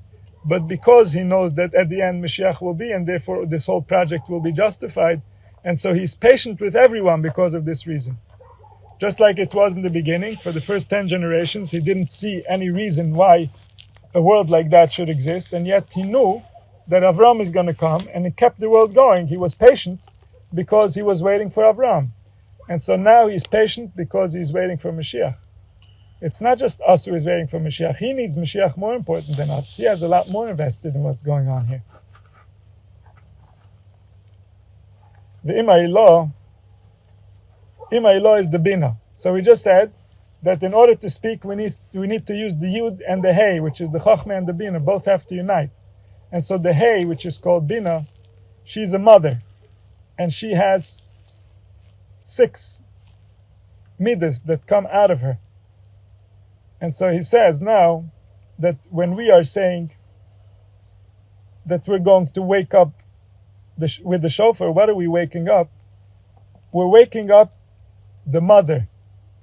But because he knows that at the end Mashiach will be, and therefore this whole project will be justified, and so he's patient with everyone because of this reason. Just like it was in the beginning, for the first 10 generations, he didn't see any reason why a world like that should exist, and yet he knew that Avram is going to come, and he kept the world going. He was patient because he was waiting for Avram. And so now he's patient because he's waiting for Mashiach. It's not just us who is waiting for Mashiach. He needs Mashiach more important than us. He has a lot more invested in what's going on here. The Ima Ilah is the Bina. So we just said that in order to speak, we need to use the Yud and the Hey, which is the Chachma and the Bina. Both have to unite. And so the Hey, which is called Bina, she's a mother. And she has 6 midas that come out of her. And so he says now that when we are saying that we're going to wake up with the shofar, what are we waking up? We're waking up the mother,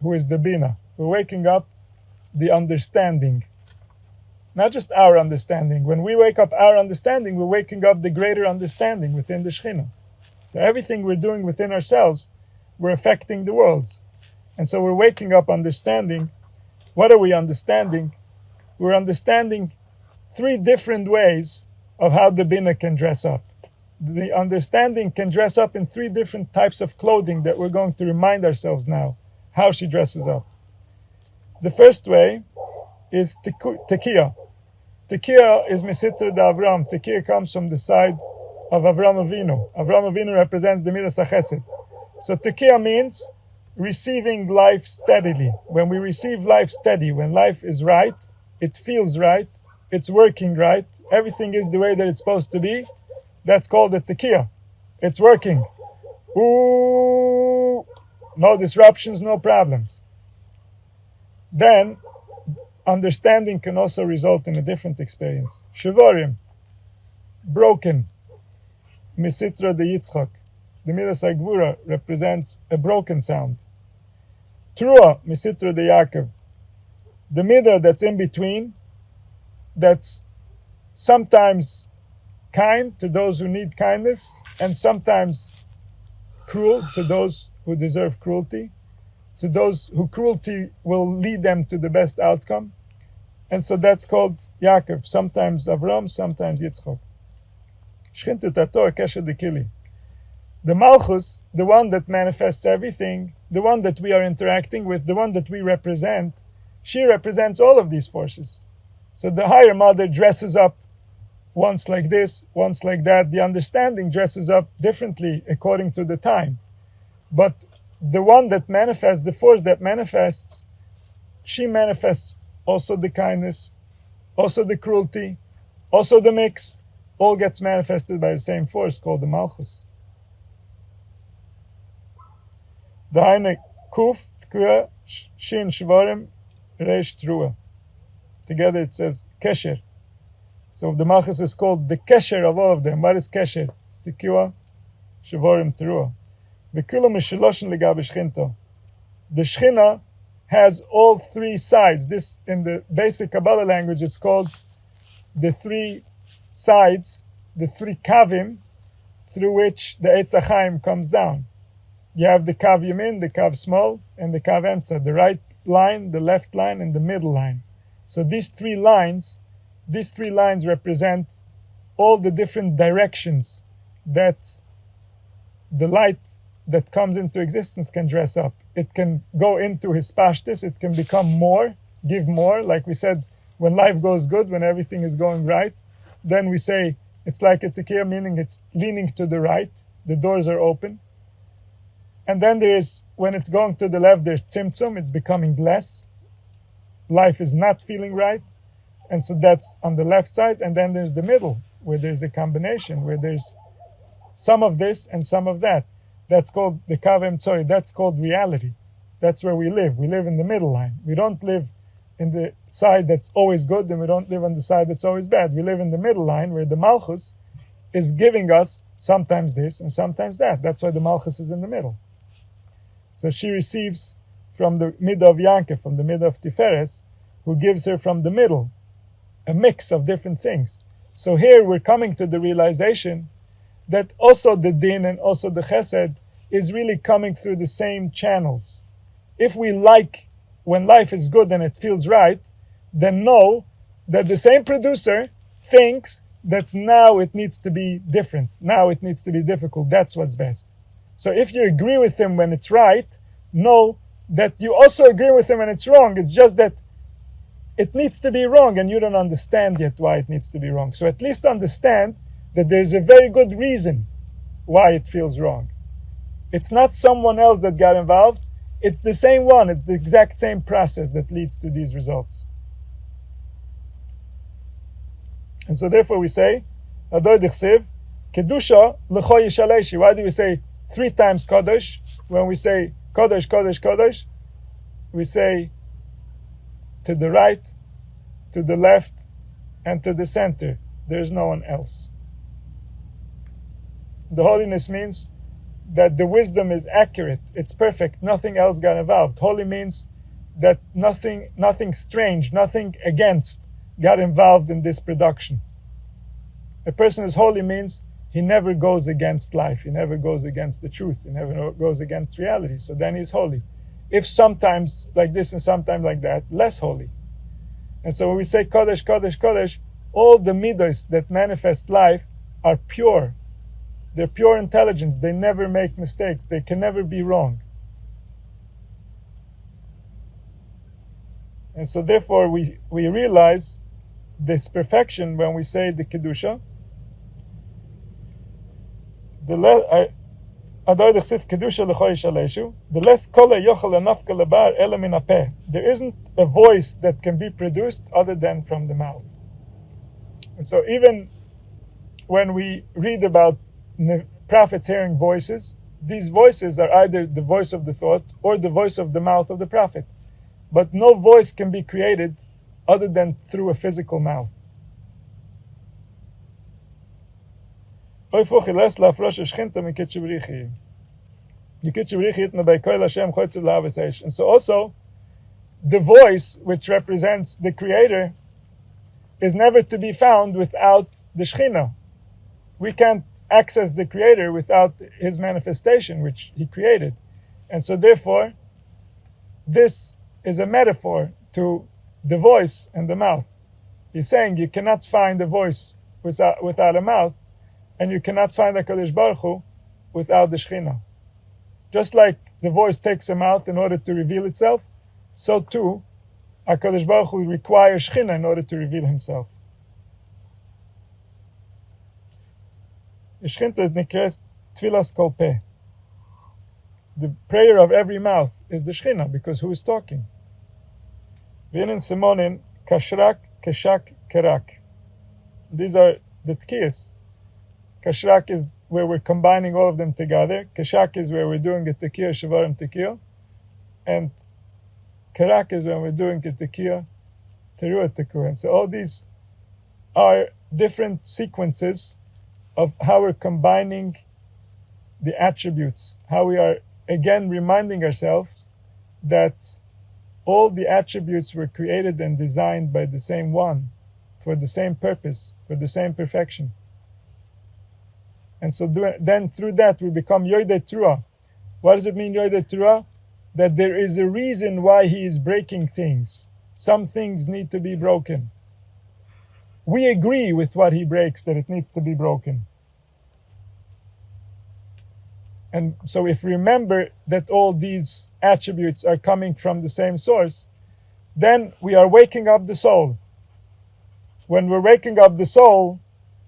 who is the Bina. We're waking up the understanding. Not just our understanding. When we wake up our understanding, we're waking up the greater understanding within the Shekhinah. So everything we're doing within ourselves, we're affecting the worlds. And so we're waking up understanding. What are we understanding? We're understanding 3 different ways of how the Bina can dress up. The understanding can dress up in 3 different types of clothing that we're going to remind ourselves now how she dresses up. The first way is Tekiah. Tekiah is Mesitra de Avram. Tekiah comes from the side of Avram Avinu. Avram Avinu represents the Midas HaChesed. So Tekiah means receiving life steadily. When we receive life steady, when life is right, it feels right, it's working right, everything is the way that it's supposed to be, that's called the Tekiah. It's working. Ooh, no disruptions, no problems. Then, understanding can also result in a different experience. Shivorim, broken. Misitra de Yitzchak. The Midas HaGvura represents a broken sound. Trua, Misitra de Yakov. The midah that's in between, that's sometimes kind to those who need kindness, and sometimes cruel to those who deserve cruelty, to those who cruelty will lead them to the best outcome. And so that's called Yaakov, sometimes Avram, sometimes Yitzchak. Shchinta tato kesher dekili. The Malchus, the one that manifests everything, the one that we are interacting with, the one that we represent, she represents all of these forces. So the higher mother dresses up once like this, once like that. The understanding dresses up differently according to the time. But the one that manifests, the force that manifests, she manifests also the kindness, also the cruelty, also the mix, all gets manifested by the same force called the Malchus. The Haine Kuf, Tkua, Shin, Shvarim, Reish, Trua. Together it says Kesher. So the Malchus is called the Kesher of all of them. What is Kesher? Tkua, Shvarim, Trua. The Shechina has all three sides. This, in the basic Kabbalah language, it's called the three sides, the three kavim, through which the Chaim comes down. You have the kav yamin, the kav small, and the kav emtza, the right line, the left line, and the middle line. So these three lines represent all the different directions that the light that comes into existence can dress up. It can go into his pashtus, it can become more, give more. Like we said, when life goes good, when everything is going right, then we say it's like a tekiah, meaning it's leaning to the right, the doors are open. And then there is, when it's going to the left, there's tzimtzum, it's becoming less. Life is not feeling right. And so that's on the left side. And then there's the middle, where there's a combination, where there's some of this and some of that. That's called the kav emtzoi. That's called reality. That's where we live. We live in the middle line. We don't live in the side that's always good, and we don't live on the side that's always bad. We live in the middle line, where the Malchus is giving us sometimes this and sometimes that. That's why the Malchus is in the middle. So she receives from the mid of Yankov, from the mid of Tiferes, who gives her from the middle, a mix of different things. So here we're coming to the realization that also the din and also the chesed is really coming through the same channels. If we like when life is good and it feels right, then know that the same producer thinks that now it needs to be different. Now it needs to be difficult. That's what's best. So if you agree with him when it's right, know that you also agree with him when it's wrong. It's just that it needs to be wrong and you don't understand yet why it needs to be wrong. So at least understand that there's a very good reason why it feels wrong. It's not someone else that got involved. It's the same one. It's the exact same process that leads to these results. And so therefore we say, Kedusha l'cho yishaleshi. Why do we say 3 times Kodesh? When we say Kodesh, Kodesh, Kodesh, we say to the right, to the left, and to the center. There's no one else. The holiness means that the wisdom is accurate. It's perfect. Nothing else got involved. Holy means that nothing strange, nothing against got involved in this production. A person is holy means he never goes against life. He never goes against the truth. He never goes against reality. So then he's holy. If sometimes like this and sometimes like that, less holy. And so when we say Kodesh, Kodesh, Kodesh, all the midos that manifest life are pure. They're pure intelligence. They never make mistakes. They can never be wrong. And so therefore we realize this perfection when we say the Kedusha. The less kola yochel anafka lebar ela min hapeh. There isn't a voice that can be produced other than from the mouth. And so even when we read about prophets hearing voices, these voices are either the voice of the thought or the voice of the mouth of the prophet. But no voice can be created other than through a physical mouth. And so also, the voice which represents the Creator is never to be found without the Shechina. We can't access the Creator without His manifestation, which He created. And so therefore, this is a metaphor to the voice and the mouth. He's saying you cannot find a voice without a mouth, and you cannot find HaKadosh Baruch Hu without the Shekhinah. Just like the voice takes a mouth in order to reveal itself, so too HaKadosh Baruch Hu requires Shekhinah in order to reveal himself. Shekhinah nikres tfilas kol peh. The prayer of every mouth is the Shekhinah, because who is talking? V'inin simonin kashrak, keshak, kerak. These are the tkiyas. Kashrak is where we're combining all of them together. Keshak is where we're doing a tekiah, shavarim tekiah. And kerak is when we're doing a tekiah, teruah tekiah. So all these are different sequences of how we're combining the attributes, how we are again reminding ourselves that all the attributes were created and designed by the same one, for the same purpose, for the same perfection. And so then through that we become Yodei Teruah. What does it mean, Yodei Teruah? That there is a reason why he is breaking things. Some things need to be broken. We agree with what he breaks, that it needs to be broken. And so if we remember that all these attributes are coming from the same source, then we are waking up the soul. When we're waking up the soul,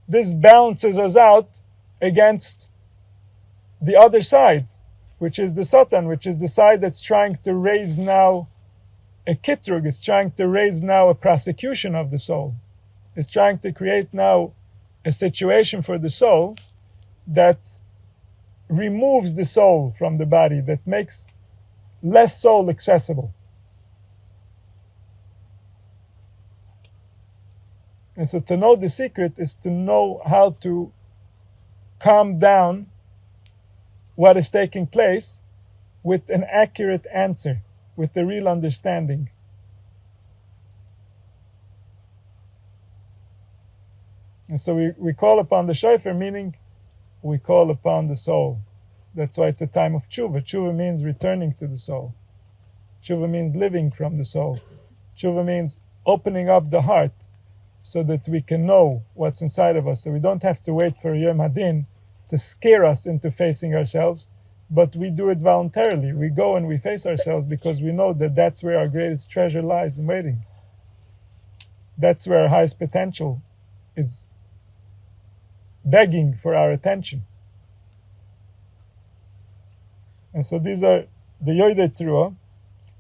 this balances us out against the other side, which is the Satan, which is the side that's trying to raise now a kitrug, it's trying to raise now a prosecution of the soul. It's trying to create now a situation for the soul that removes the soul from the body, that makes less soul accessible. And so to know the secret is to know how to calm down what is taking place with an accurate answer, with a real understanding. And so we call upon the shofar, meaning we call upon the soul. That's why it's a time of tshuva. Tshuva means returning to the soul. Tshuva means living from the soul. Tshuva means opening up the heart so that we can know what's inside of us. So we don't have to wait for Yom Hadin to scare us into facing ourselves, but we do it voluntarily. We go and we face ourselves because we know that that's where our greatest treasure lies in waiting. That's where our highest potential is begging for our attention. And so these are the Yodei Teruah.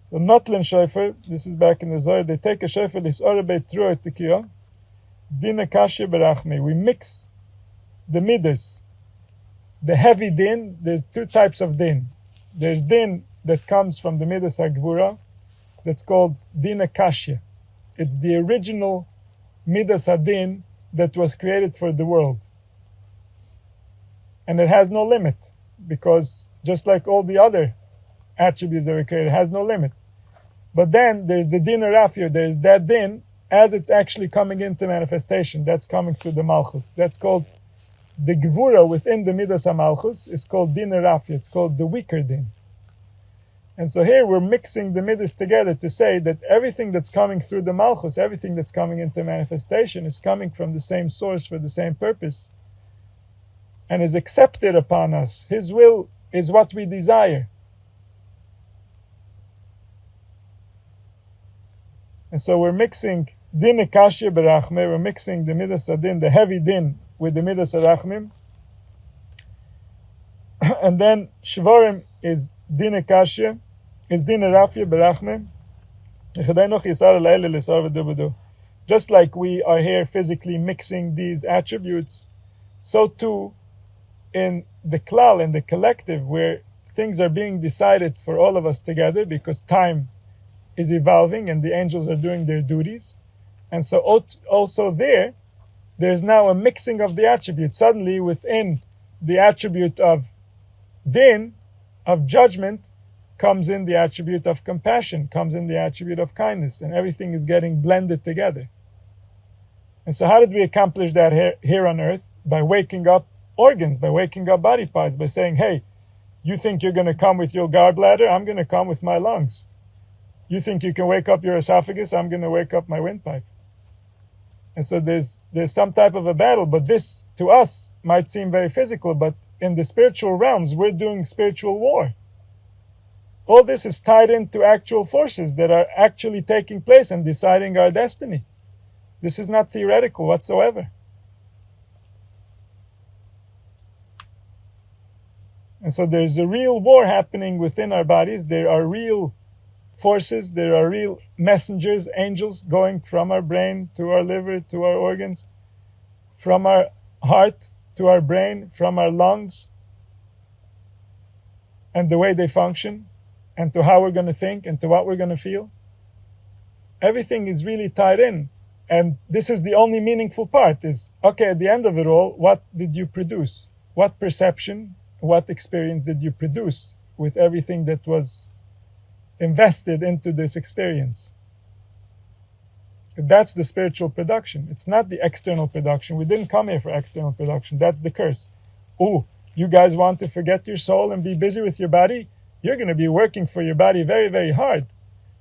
So Notlen Shofar, this is back in the Zohar, they take a Shofar, this Orebe Teruah Tekiyah, Din Akashya Berachmi. We mix the midas. The heavy din, there's two types of din. There's din that comes from the midas HaGvura, that's called Din Akashya. It's the original midas HaDin that was created for the world. And it has no limit, because just like all the other attributes that were created, it has no limit. But then there's the din arafia, there's that din as it's actually coming into manifestation. That's coming through the malchus. That's called the gvura within the midas malchus is called din arafia. It's called the weaker din. And so here we're mixing the midas together to say that everything that's coming through the malchus, everything that's coming into manifestation is coming from the same source for the same purpose, and is accepted upon us. His will is what we desire. And so we're mixing din akashya berachme, we're mixing the midas adin, the heavy din, with the midas arachmim. And then shvarim is din akashya, is din arafya berachme. Just like we are here physically mixing these attributes, so too in the klal, in the collective, where things are being decided for all of us together, because time is evolving and the angels are doing their duties. And so also there's now a mixing of the attributes. Suddenly within the attribute of din, of judgment, comes in the attribute of compassion, comes in the attribute of kindness, and everything is getting blended together. And so how did we accomplish that here on earth? By waking up organs, by waking up body parts, by saying, hey, you think you're going to come with your gallbladder? I'm going to come with my lungs. You think you can wake up your esophagus? I'm going to wake up my windpipe. And so there's some type of a battle, but this to us might seem very physical, but in the spiritual realms, we're doing spiritual war. All this is tied into actual forces that are actually taking place and deciding our destiny. This is not theoretical whatsoever. And so there's a real war happening within our bodies. There are real forces, there are real messengers, angels going from our brain to our liver to our organs, from our heart to our brain, from our lungs, and the way they function, and to how we're going to think, and to what we're going to feel. Everything is really tied in. And this is the only meaningful part is, okay, at the end of it all, what did you produce? What perception, what experience did you produce with everything that was invested into this experience? That's the spiritual production. It's not the external production. We didn't come here for external production. That's the curse. Oh, you guys want to forget your soul and be busy with your body? You're going to be working for your body very, very hard.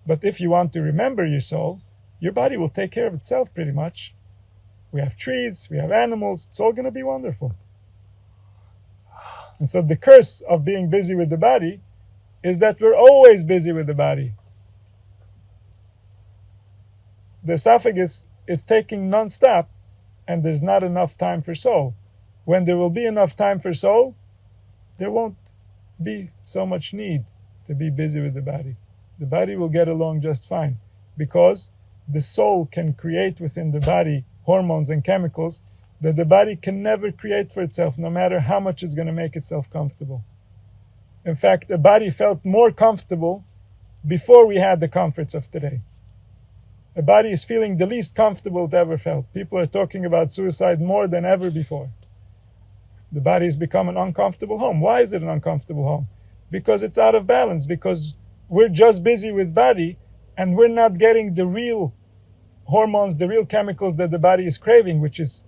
But if you want to remember your soul, your body will take care of itself pretty much. We have trees, we have animals. It's all going to be wonderful. And so the curse of being busy with the body is that we're always busy with the body. The esophagus is taking non-stop, and there's not enough time for soul. When there will be enough time for soul, there won't be so much need to be busy with the body. The body will get along just fine, because the soul can create within the body hormones and chemicals that the body can never create for itself, no matter how much it's going to make itself comfortable. In fact, the body felt more comfortable before we had the comforts of today. The body is feeling the least comfortable it ever felt. People are talking about suicide more than ever before. The body has become an uncomfortable home. Why is it an uncomfortable home? Because it's out of balance, because we're just busy with body and we're not getting the real hormones, the real chemicals that the body is craving, which is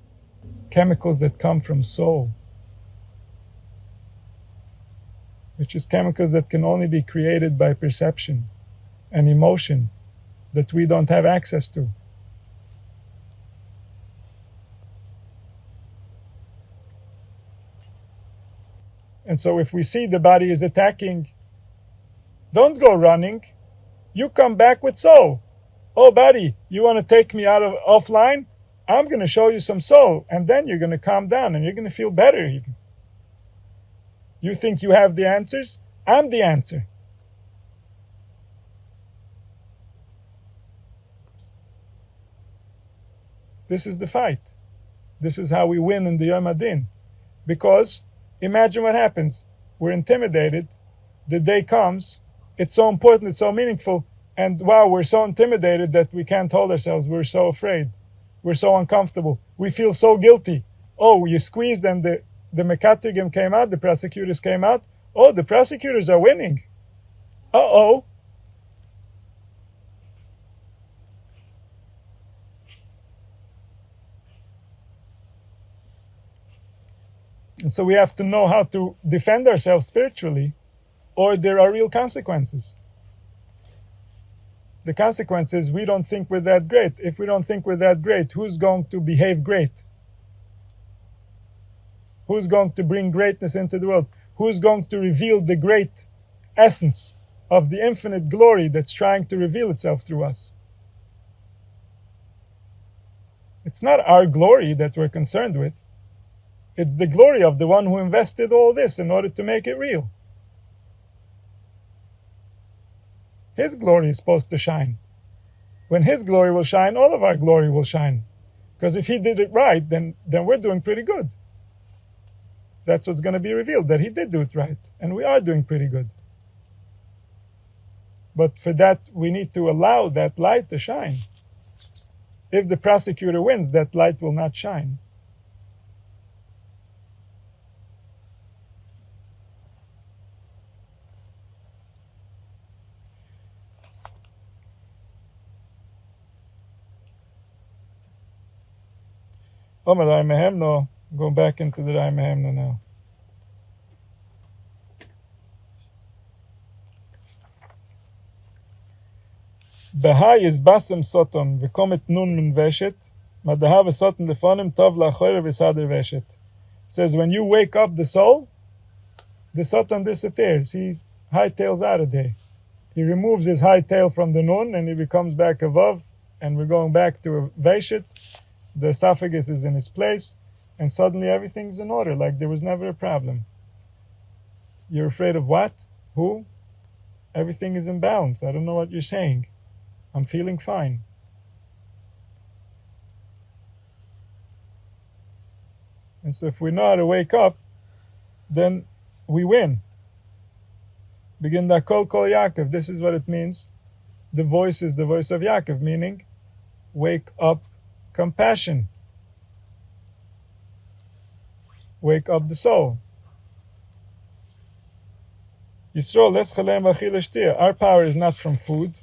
chemicals that come from soul, which is chemicals that can only be created by perception and emotion that we don't have access to. And so if we see the body is attacking, don't go running. You come back with soul. Oh, body, you want to take me out of offline? I'm going to show you some soul, and then you're going to calm down and you're going to feel better even. You think you have the answers? I'm the answer. This is the fight. This is how we win in the Yom Adin. Because imagine what happens. We're intimidated. The day comes. It's so important. It's so meaningful. And wow, we're so intimidated that we can't hold ourselves. We're so afraid. We're so uncomfortable. We feel so guilty. Oh, you squeezed and the Mekatigim came out. The prosecutors came out. Oh, the prosecutors are winning. Uh-oh. And so we have to know how to defend ourselves spiritually, or there are real consequences. The consequence is we don't think we're that great. If we don't think we're that great, who's going to behave great? Who's going to bring greatness into the world? Who's going to reveal the great essence of the infinite glory that's trying to reveal itself through us? It's not our glory that we're concerned with. It's the glory of the one who invested all this in order to make it real. His glory is supposed to shine. When his glory will shine, all of our glory will shine. Because if he did it right, then we're doing pretty good. That's what's going to be revealed, that he did do it right. And we are doing pretty good. But for that, we need to allow that light to shine. If the prosecutor wins, that light will not shine. Go back into the Daimahemno now. Bahai is basem soton v'komet nun munveshet Says when you wake up the soul, the Satan disappears. He hightails out of there. He removes his high tail from the nun and he becomes back above, and we're going back to a Veshit. The esophagus is in its place, and suddenly everything's in order, like there was never a problem. You're afraid of what? Who? Everything is in balance. I don't know what you're saying. I'm feeling fine. And so if we know how to wake up, then we win. Begin the kol Yakov. This is what it means. The voice is the voice of Yakov, meaning wake up compassion. Wake up the soul. Our power is not from food.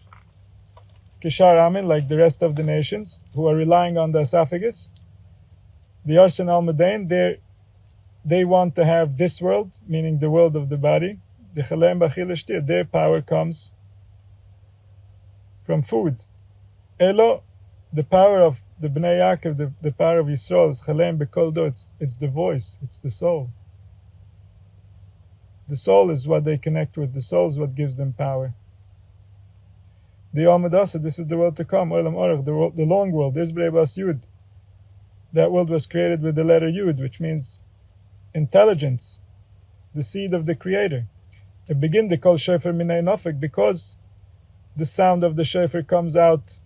Kishar Amin, like the rest of the nations who are relying on the esophagus. The Arsen al Medain, they want to have this world, meaning the world of the body. Their power comes from food. Elo, the power of the Bnei Yaakov, the power of Yisrael is Chalem B'Kol Do. It's the voice, it's the soul. The soul is what they connect with. The soul is what gives them power. The Almadasa, this is the world to come. Olam Orach, the long world. Isbrei Bas Yud. That world was created with the letter Yud, which means intelligence, the seed of the Creator. It begin to call shofar minay nofek because the sound of the shofar comes out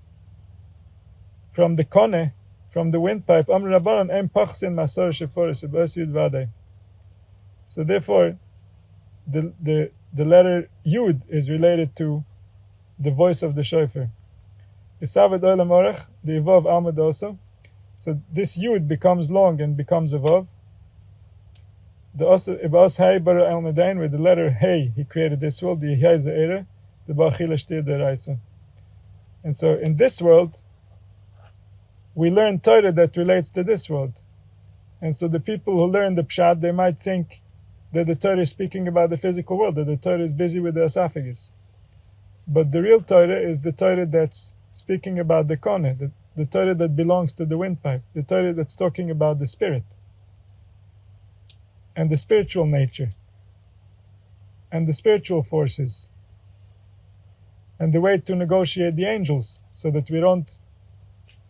from the kone, from the windpipe. Amr Rabbanan em pachsin masor sheforis ebas Yud vadei. So therefore, the letter Yud is related to the voice of the shofar. Isavad olam orach, the evav almad also. So this Yud becomes long and becomes a Vav. The Ibas Hay Bara El Medain, with the letter Hey, he created this world, the Hay Za'era, the Ba'achila Shtir Deraisa. And so in this world, we learn Torah that relates to this world. And so the people who learn the Pshat, they might think that the Torah is speaking about the physical world, that the Torah is busy with the esophagus. But the real Torah is the Torah that's speaking about the Kone, the Torah that belongs to the windpipe, the Torah that's talking about the spirit and the spiritual nature and the spiritual forces and the way to negotiate the angels so that we don't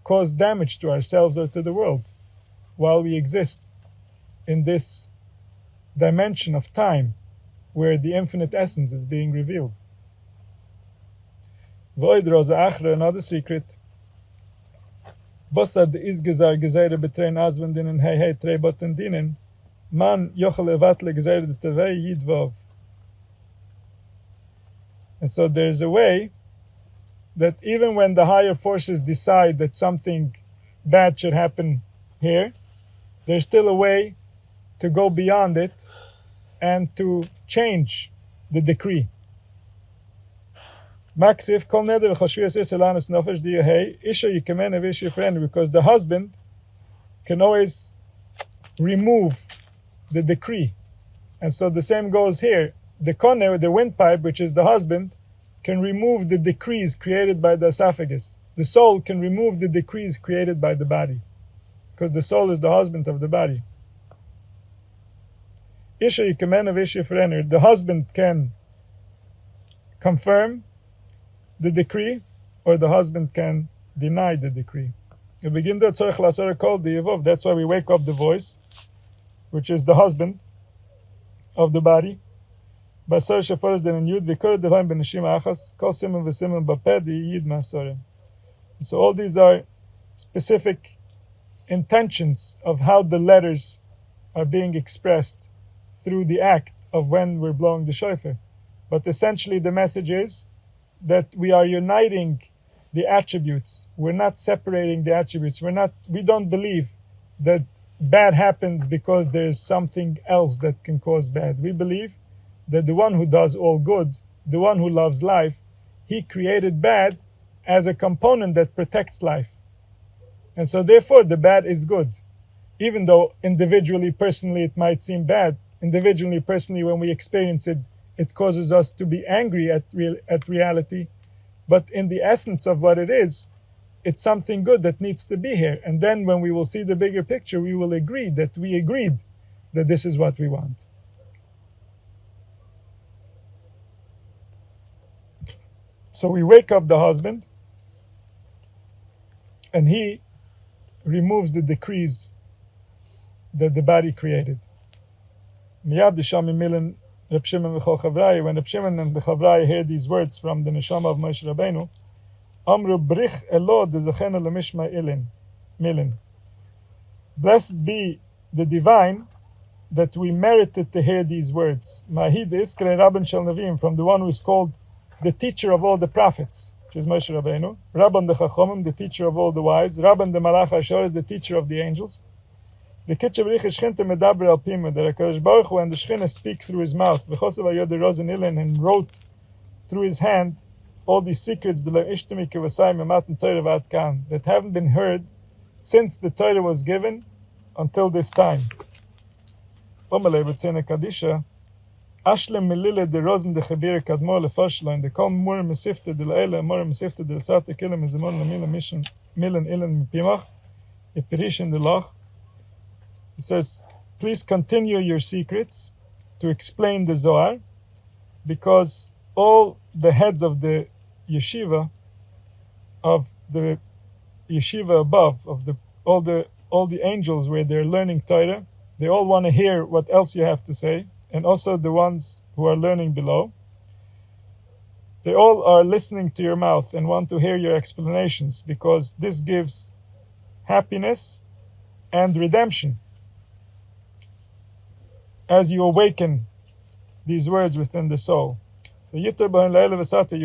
cause damage to ourselves or to the world while we exist in this dimension of time where the infinite essence is being revealed. Another secret. Bossad izgezar gezeire betrein azwendinen hey trei botendinen man yochel evatle gezeire de tevei yidvav. And so there's a way that even when the higher forces decide that something bad should happen here, there's still a way to go beyond it and to change the decree. Maksif kol neder v'chashvias iselanis nofesh diyahei isha yikamen avish yifren, because the husband can always remove the decree, and so the same goes here. The kone, the windpipe, which is the husband, can remove the decrees created by the esophagus. The soul can remove the decrees created by the body, because the soul is the husband of the body. Isha yikamen avish yifren, the husband can confirm the decree, or the husband can deny the decree. That's why we wake up the voice, which is the husband of the body. So all these are specific intentions of how the letters are being expressed through the act of when we're blowing the shofar. But essentially the message is that we are uniting the attributes. We're not separating the attributes. We don't believe that bad happens because there's something else that can cause bad. We believe that the one who does all good, the one who loves life, he created bad as a component that protects life. And so therefore the bad is good. Even though individually, personally, it might seem bad. Individually, personally, when we experience it, it causes us to be angry at reality. But in the essence of what it is, it's something good that needs to be here. And then when we will see the bigger picture, we will agree that we agreed that this is what we want. So we wake up the husband, and he removes the decrees that the body created. Miyad Dishami Milan Reb Shimon v'chol Chavrai, when Reb Shimon and the Chavrai hear these words from the neshama of Moshe Rabbeinu, Amru brich elo dezachenu lemishma milin. Blessed be the divine that we merited to hear these words. Mahid iskre Rabban shel Nevim, from the one who is called the teacher of all the prophets, which is Moshe Rabbeinu. Rabban the Chachomim, the teacher of all the wise. Rabban the Malach HaShor, is the teacher of the angels. The Kitche B'rich Shchinte Medaber Al Pima, that HaKadosh Baruch Hu and the Shechina speak through his mouth. V'chosav Hayod Rozen Ilen, and wrote through his hand all these secrets that haven't been heard since the Torah was given until this time. Omalei b'tzena kadisha, ashlem milile de rozen de chabir kadmo lefashlein, de kol mur mesifte de laele, mur mesifte de l'sate kilem ezemon lamila mission milen ilen mipimach, ipirish in the loch. He says, please continue your secrets to explain the Zohar, because all the heads of the yeshiva above, of all the angels where they're learning Torah, they all want to hear what else you have to say, and also the ones who are learning below. They all are listening to your mouth and want to hear your explanations, because this gives happiness and redemption as you awaken these words within the soul. So you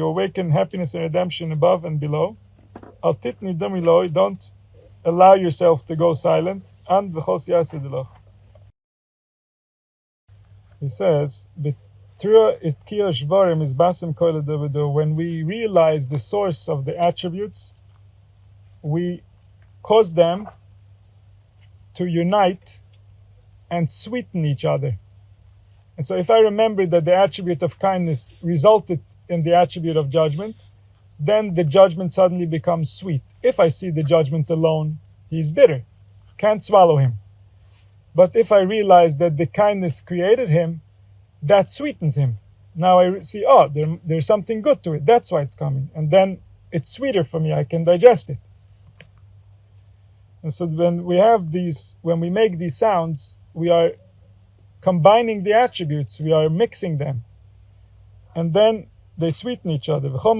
awaken happiness and redemption above and below. Don't allow yourself to go silent. He says, when we realize the source of the attributes, we cause them to unite and sweeten each other. And so if I remember that the attribute of kindness resulted in the attribute of judgment, then the judgment suddenly becomes sweet. If I see the judgment alone, he's bitter. Can't swallow him. But if I realize that the kindness created him, that sweetens him. Now I see, there's something good to it. That's why it's coming. And then it's sweeter for me. I can digest it. And so when we make these sounds, we are combining the attributes, we are mixing them, and then they sweeten each other. So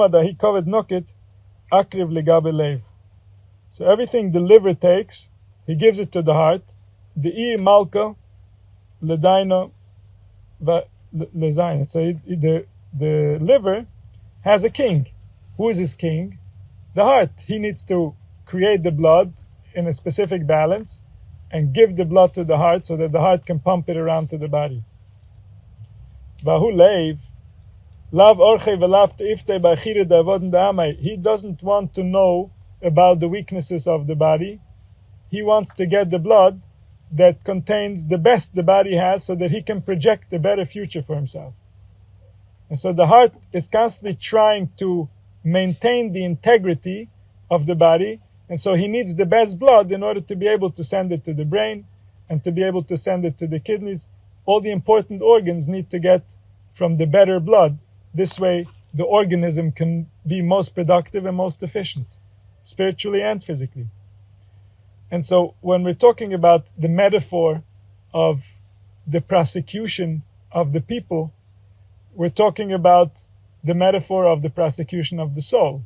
everything the liver takes, he gives it to the heart. The malka ledaino lezayin. So the liver has a king. Who is his king? The heart. He needs to create the blood in a specific balance and give the blood to the heart so that the heart can pump it around to the body. He doesn't want to know about the weaknesses of the body. He wants to get the blood that contains the best the body has so that he can project a better future for himself. And so the heart is constantly trying to maintain the integrity of the body, and so he needs the best blood in order to be able to send it to the brain and to be able to send it to the kidneys. All the important organs need to get from the better blood. This way, the organism can be most productive and most efficient, spiritually and physically. And so when we're talking about the metaphor of the prosecution of the people, we're talking about the metaphor of the prosecution of the soul.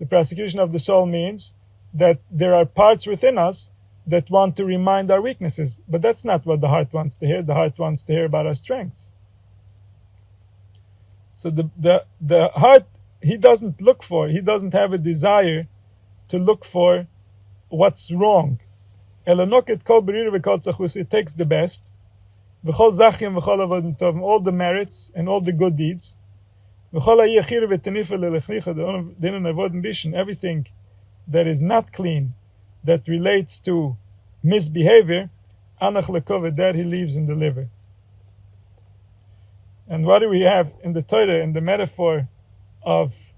The prosecution of the soul means that there are parts within us that want to remind our weaknesses, but that's not what the heart wants to hear. The heart wants to hear about our strengths. So the heart, he doesn't have a desire to look for what's wrong. It takes the best, all the merits and all the good deeds, everything that is not clean, that relates to misbehavior, that he leaves in the liver. And what do we have in the Torah, in the metaphor of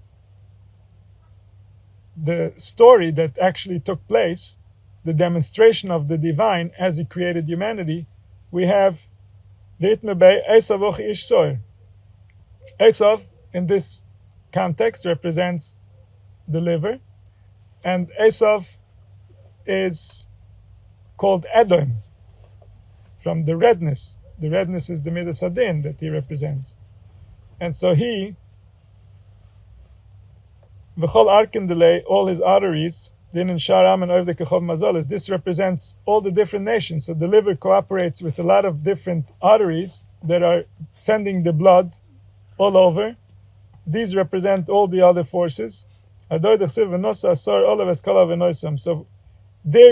the story that actually took place, the demonstration of the divine as he created humanity, we have the Itmebei Esav Ish Soir. Esav, in this context, represents the liver, and Esav is called Edom, from the redness. The redness is the Midas Hadin that he represents. And so he, V'chol Arkin delay, all his arteries, Din and Sharam and Oivde Kechov Mazolis, this represents all the different nations. So the liver cooperates with a lot of different arteries that are sending the blood all over. These represent all the other forces. So there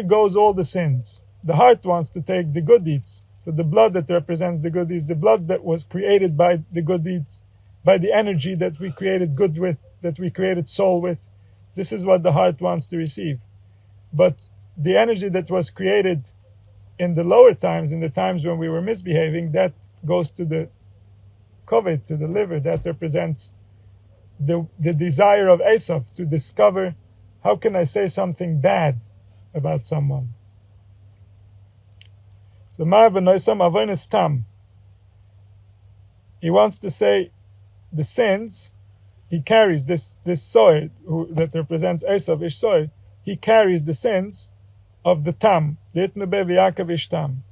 goes all the sins. The heart wants to take the good deeds. So the blood that represents the good deeds, the blood that was created by the good deeds, by the energy that we created good with, that we created soul with, this is what the heart wants to receive. But the energy that was created in the lower times, in the times when we were misbehaving, that goes to the koved, to the liver. That represents the desire of Esav to discover, how can I say something bad about someone? So ma'avanoisam avonis tam. He wants to say the sins. He carries this soil that represents Esav Ish soil. He carries the sins of the tam. The Itmebe v'Yakov Ish tam.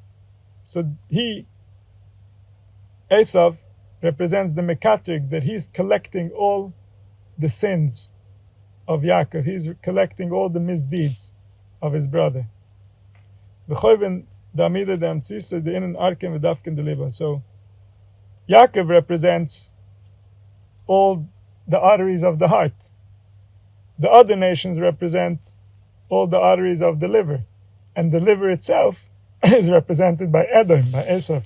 So he, Esav, represents the mekatrik, that he's collecting all the sins of Yaakov. He's collecting all the misdeeds of his brother. So Yaakov represents all the arteries of the heart. The other nations represent all the arteries of the liver. And the liver itself is represented by Edom, by Esav.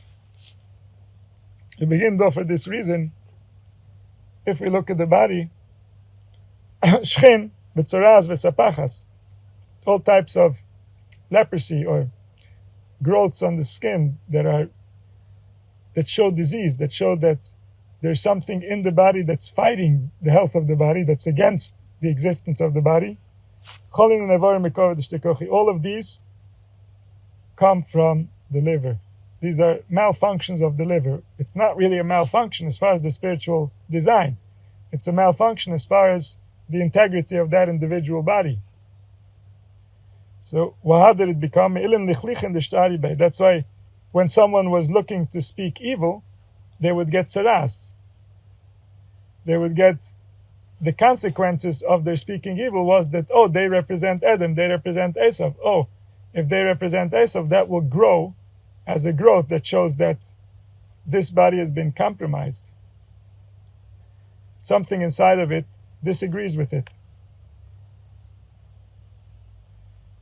We begin though for this reason, if we look at the body, shchin, v'tzoraz, v'sapachas, all types of leprosy or growths on the skin that show disease, that show that there's something in the body that's fighting the health of the body, that's against the existence of the body. All of these come from the liver. These are malfunctions of the liver. It's not really a malfunction as far as the spiritual design. It's a malfunction as far as the integrity of that individual body. So, how did it become? That's why when someone was looking to speak evil, they would get saras. They would get the consequences of their speaking evil was that, they represent Edom, they represent Esav. If they represent Esav, that will grow as a growth that shows that this body has been compromised. Something inside of it disagrees with it.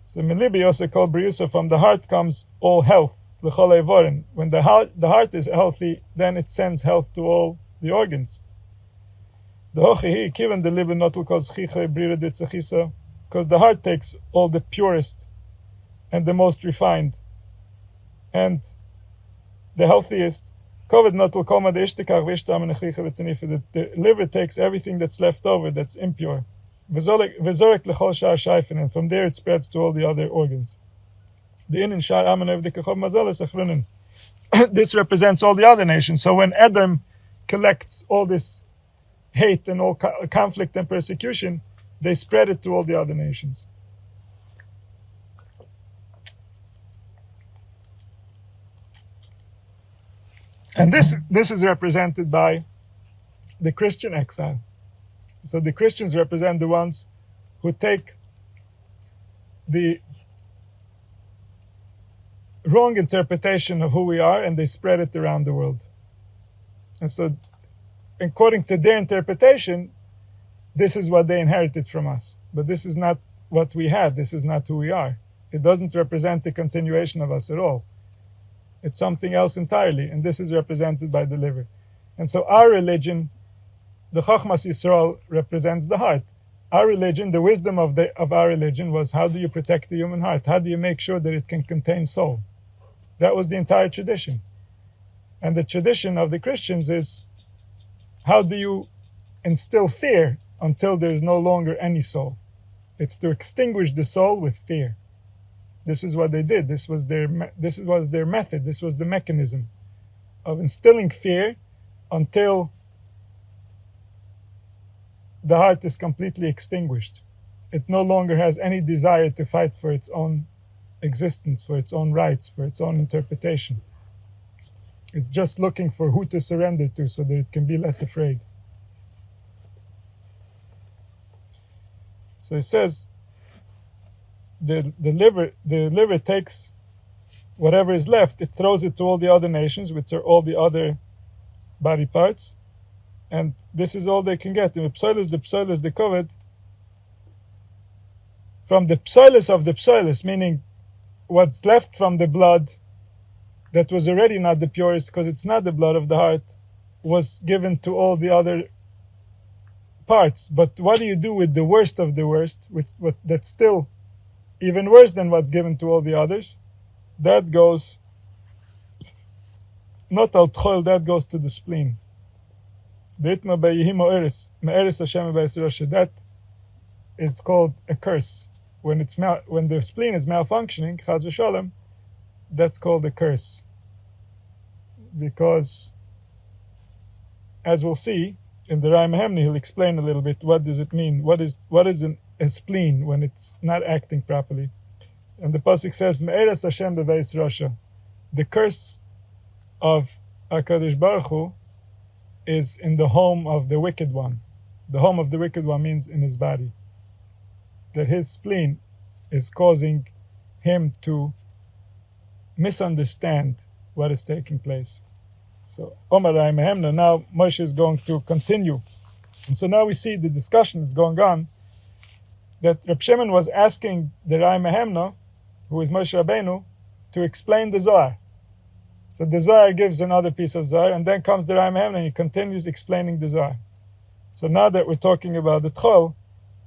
So Milibi also called Briusa, from the heart comes all health. When the heart is healthy, then it sends health to all the organs. Because the heart takes all the purest and the most refined and the healthiest. The liver takes everything that's left over, that's impure. And from there it spreads to all the other organs. This represents all the other nations. So when Edom collects all this hate and all conflict and persecution, they spread it to all the other nations. And this is represented by the Christian exile. So the Christians represent the ones who take the wrong interpretation of who we are and they spread it around the world. And so, according to their interpretation, this is what they inherited from us. But this is not what we had. This is not who we are. It doesn't represent the continuation of us at all. It's something else entirely, and this is represented by the liver. And so our religion, the Chochmas Yisrael, represents the heart. Our religion, the wisdom of our religion was, how do you protect the human heart? How do you make sure that it can contain soul? That was the entire tradition. And the tradition of the Christians is, how do you instill fear until there is no longer any soul? It's to extinguish the soul with fear. This is what they did. This was their method. This was the mechanism of instilling fear until the heart is completely extinguished. It no longer has any desire to fight for its own existence, for its own rights, for its own interpretation. It's just looking for who to surrender to so that it can be less afraid. So it says the liver takes whatever is left, it throws it to all the other nations, which are all the other body parts, and this is all they can get. The psoilus, the kovet, from the psoilus of the psoilus, meaning what's left from the blood that was already not the purest because it's not the blood of the heart, was given to all the other parts. But what do you do with the worst of the worst, that's still even worse than what's given to all the others? That goes not al tchol, that goes to the spleen. That is called a curse. When the spleen is malfunctioning, chaz v'shalom, that's called a curse. Because, as we'll see in the Chaim he'll explain a little bit what does it mean. What is a spleen when it's not acting properly? And the pasuk says, "Me'eres Hashem beveis Rasha." The curse of HaKadosh Baruch Hu is in the home of the wicked one. The home of the wicked one means in his body. That his spleen is causing him to misunderstand what is taking place. So, Omar Mehemna, now Moshe is going to continue. And so now we see the discussion that's going on, that Reb Shimon was asking the Rai Mehemna, who is Moshe Rabbeinu, to explain the Zohar. So the Zohar gives another piece of Zohar, and then comes the Rai Mehemna, and he continues explaining the Zohar. So now that we're talking about the Tchol,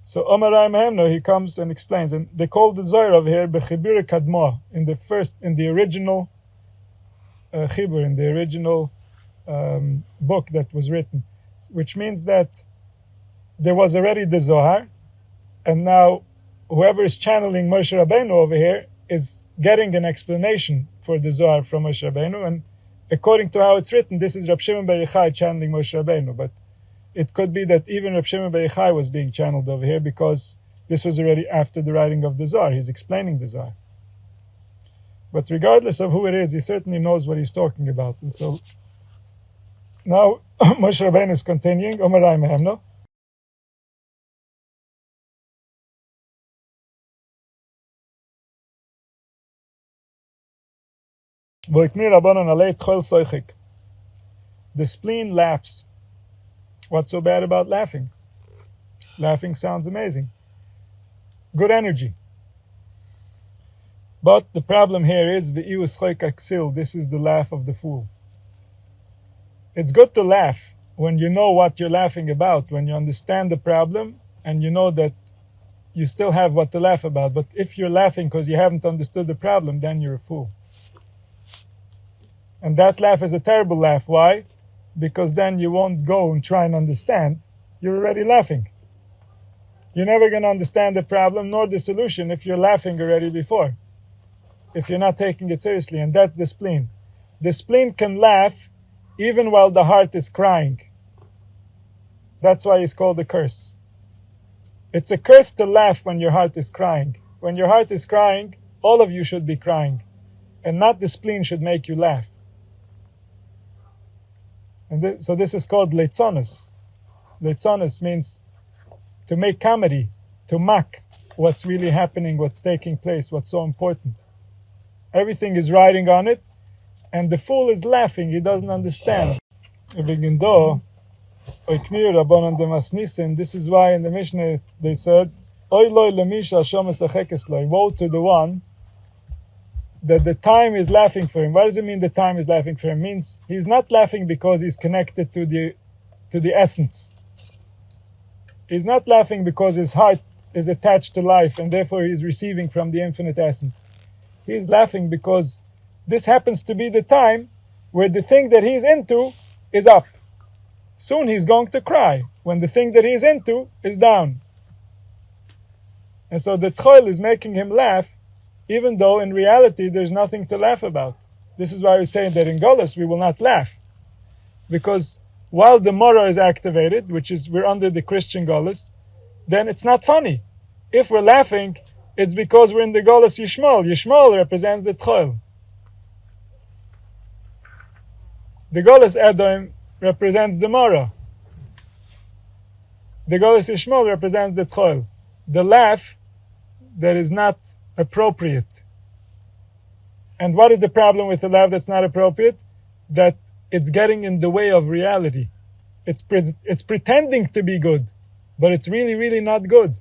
so Omar Rai Mehemna, he comes and explains, and they call the Zohar over here Bechibur Kadmoah, in the original Chibur, in the original book that was written, which means that there was already the Zohar, and now whoever is channeling Moshe Rabbeinu over here is getting an explanation for the Zohar from Moshe Rabbeinu, and according to how it's written, this is Reb Shimon Bar Yochai channeling Moshe Rabbeinu, but it could be that even Reb Shimon Bar Yochai was being channeled over here because this was already after the writing of the Zohar. He's explaining the Zohar. But regardless of who it is, he certainly knows what he's talking about. And so now Moshe Rabbeinu is continuing. Omar Rai Mehemna. The spleen laughs. What's so bad about laughing? Laughing sounds amazing. Good energy. But the problem here is this is the laugh of the fool. It's good to laugh when you know what you're laughing about, when you understand the problem and you know that you still have what to laugh about. But if you're laughing because you haven't understood the problem, then you're a fool. And that laugh is a terrible laugh. Why? Because then you won't go and try and understand. You're already laughing. You're never going to understand the problem nor the solution if you're laughing already before, if you're not taking it seriously. And that's the spleen. The spleen can laugh even while the heart is crying. That's why it's called a curse. It's a curse to laugh when your heart is crying. When your heart is crying, all of you should be crying, and not the spleen should make you laugh. And so this is called leitzonus. Leitzonus means to make comedy, to mock what's really happening, what's taking place, what's so important. Everything is riding on it, and the fool is laughing. He doesn't understand. This is why in the Mishnah they said, woe to the one that the time is laughing for him. What does it mean the time is laughing for him? It means he's not laughing because he's connected to the essence. He's not laughing because his heart is attached to life and therefore he's receiving from the infinite essence. He's laughing because this happens to be the time where the thing that he's into is up. Soon he's going to cry when the thing that he's into is down. And so the tchoil is making him laugh, even though in reality there's nothing to laugh about. This is why we're saying that in Golus we will not laugh. Because while the Mora is activated, which is we're under the Christian Golus, then it's not funny. If we're laughing, it's because we're in the Golus Yishmol. Yishmol represents the tchoil. The Golus Edom represents the Mora. The Golus Yishmol represents the tchoil. The laugh that is not appropriate. And what is the problem with the laugh that's not appropriate? That it's getting in the way of reality. It's pretending to be good, but it's really, really not good.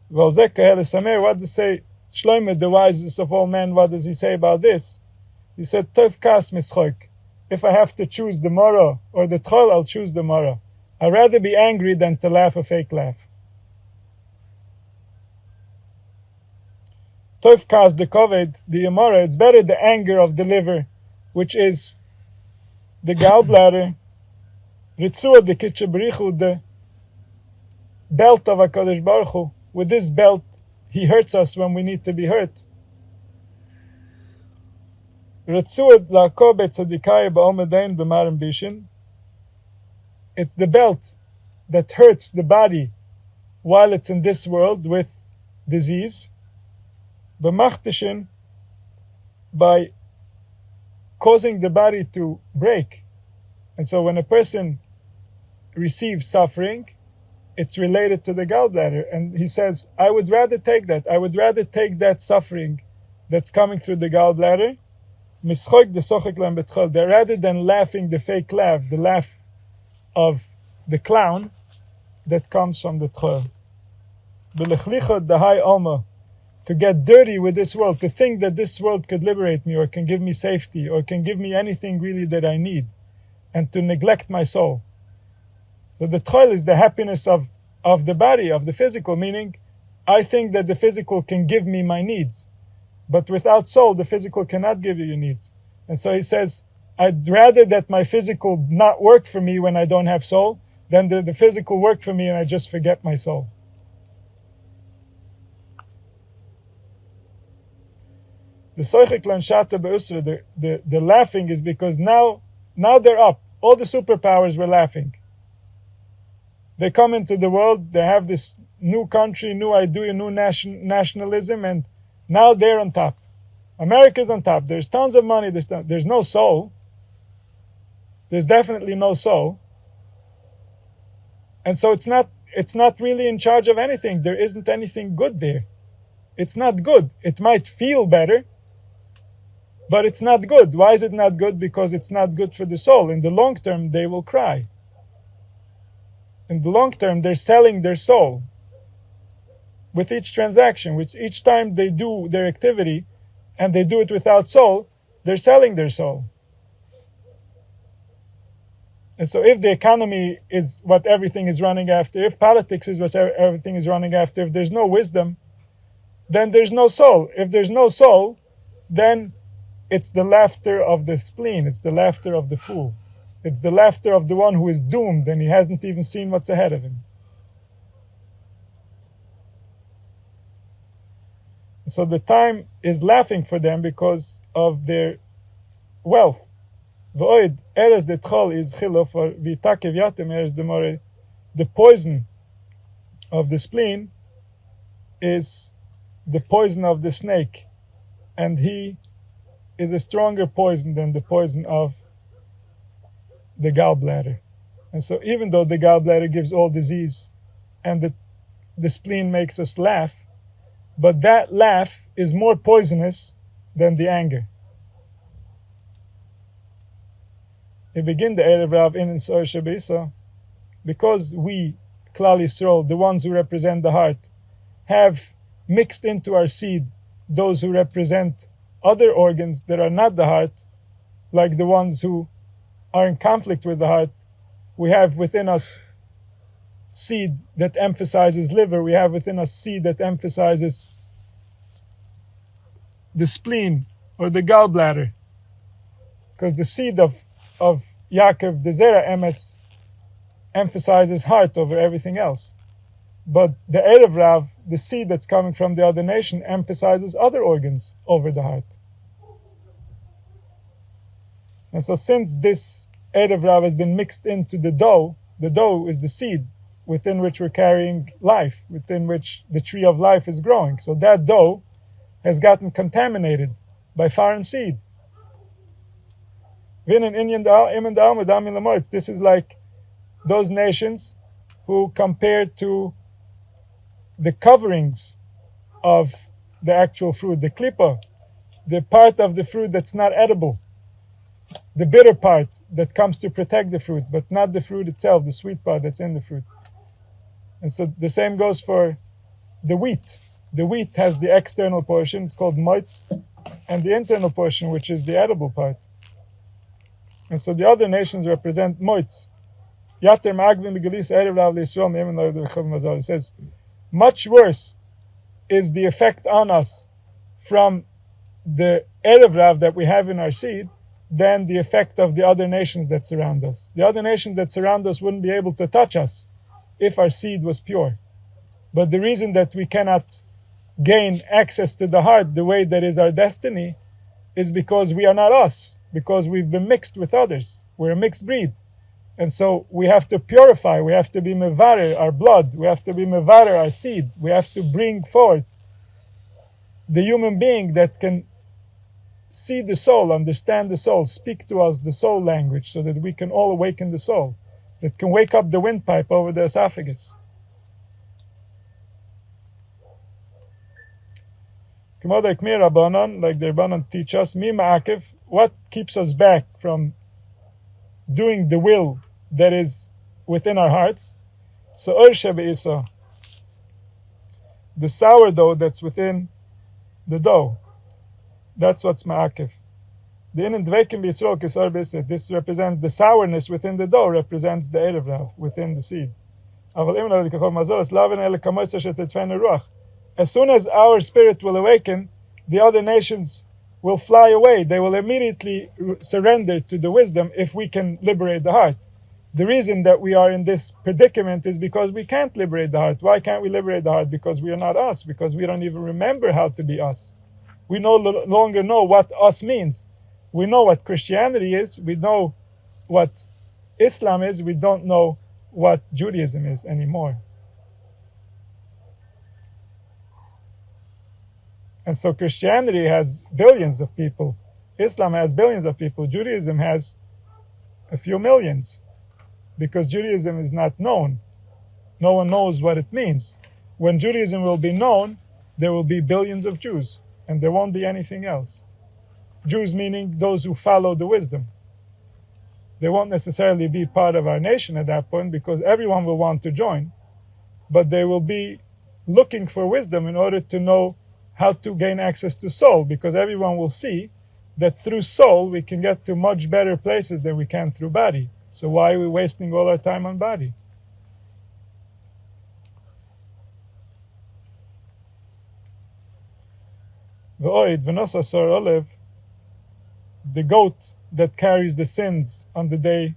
What does say Shlomo, the wisest of all men, what does he say about this? He said, Tov kas mischoik. If I have to choose the Mora or the Tchol, I'll choose the Mora. I'd rather be angry than to laugh a fake laugh. Tov kas the koved, the Yamora, it's better the anger of the liver, which is the gallbladder, Ritzua the kitchabrichu, the belt of HaKadosh Baruch Hu. With this belt, he hurts us when we need to be hurt. It's the belt that hurts the body while it's in this world with disease. By causing the body to break. And so when a person receives suffering, it's related to the gallbladder. And he says, I would rather take that. I would rather take that suffering that's coming through the gallbladder, rather than laughing the fake laugh, the laugh of the clown that comes from the tchol. To get dirty with this world, to think that this world could liberate me or can give me safety or can give me anything really that I need, and to neglect my soul. So the tchol is the happiness of the body, of the physical, meaning I think that the physical can give me my needs. But without soul, the physical cannot give you your needs. And so he says, I'd rather that my physical not work for me when I don't have soul, than the physical work for me and I just forget my soul. The the laughing is because now they're up. All the superpowers were laughing. They come into the world, they have this new country, new idea, new nationalism, and now they're on top. America's on top. There's tons of money. There's no soul. There's definitely no soul. And so it's not really in charge of anything. There isn't anything good there. It's not good. It might feel better, but it's not good. Why is it not good? Because it's not good for the soul. In the long term, they will cry. In the long term, they're selling their soul. With each transaction, which each time they do their activity, and they do it without soul, they're selling their soul. And so if the economy is what everything is running after, if politics is what everything is running after, if there's no wisdom, then there's no soul. If there's no soul, then it's the laughter of the spleen. It's the laughter of the fool. It's the laughter of the one who is doomed and he hasn't even seen what's ahead of him. So the time is laughing for them because of their wealth. The poison of the spleen is the poison of the snake, and he is a stronger poison than the poison of the gallbladder. And so even though the gallbladder gives all disease and the spleen makes us laugh, but that laugh is more poisonous than the anger. We begin the Erev Rav in Soir Shabisa, because we, Klal Yisrael, the ones who represent the heart, have mixed into our seed those who represent other organs that are not the heart, like the ones who are in conflict with the heart. We have within us seed that emphasizes liver. We have within us seed that emphasizes the spleen or the gallbladder. Because the seed of Yakov, the Zera Emes, emphasizes heart over everything else. But the Erev Rav, the seed that's coming from the other nation, emphasizes other organs over the heart. And so since this Erev Rav has been mixed into the dough is the seed within which we're carrying life, within which the tree of life is growing. So that dough has gotten contaminated by foreign seed. This is like those nations who, compared to the coverings of the actual fruit, the klipa, the part of the fruit that's not edible, the bitter part that comes to protect the fruit, but not the fruit itself, the sweet part that's in the fruit. And so the same goes for the wheat. The wheat has the external portion, it's called moitz, and the internal portion, which is the edible part. And so the other nations represent moitz. It says, much worse is the effect on us from the Erev Rav that we have in our seed than the effect of the other nations that surround us. The other nations that surround us wouldn't be able to touch us if our seed was pure. But the reason that we cannot gain access to the heart the way that is our destiny is because we are not us, because we've been mixed with others. We're a mixed breed. And so we have to purify, we have to be mevarer our blood, we have to be mevarer our seed, we have to bring forth the human being that can see the soul, understand the soul, speak to us the soul language so that we can all awaken the soul, that can wake up the windpipe over the esophagus. Like the Rabbanan teach us, mi'akif, what keeps us back from doing the will that is within our hearts? So the sourdough that's within the dough, that's what's ma'akif. This represents the sourness within the dough, represents the Erev Rav within the seed. As soon as our spirit will awaken, the other nations will fly away. They will immediately surrender to the wisdom if we can liberate the heart. The reason that we are in this predicament is because we can't liberate the heart. Why can't we liberate the heart? Because we are not us, because we don't even remember how to be us. We no longer know what us means. We know what Christianity is. We know what Islam is. We don't know what Judaism is anymore. And so Christianity has billions of people. Islam has billions of people. Judaism has a few millions because Judaism is not known. No one knows what it means. When Judaism will be known, there will be billions of Jews and there won't be anything else. Jews meaning those who follow the wisdom. They won't necessarily be part of our nation at that point because everyone will want to join, but they will be looking for wisdom in order to know how to gain access to soul, because everyone will see that through soul we can get to much better places than we can through body. So why are we wasting all our time on body? The goat that carries the sins on the day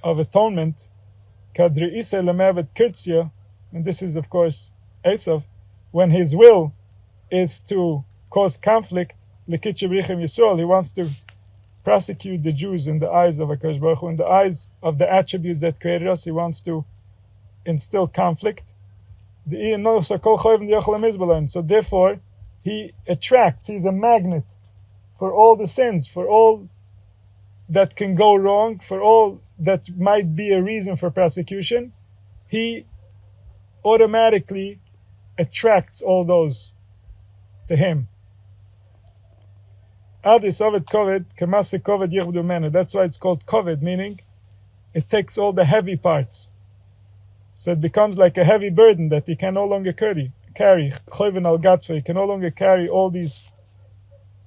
of atonement, and this is of course Esav, when his will is to cause conflict, he wants to prosecute the Jews in the eyes of HaKadosh Baruch Hu, in the eyes of the attributes that created us. He wants to instill conflict. So therefore, he attracts, he's a magnet for all the sins, for all that can go wrong, for all that might be a reason for prosecution. He automatically attracts all those to him. That's why it's called kovet, meaning it takes all the heavy parts. So it becomes like a heavy burden that he can no longer carry. He can no longer carry all these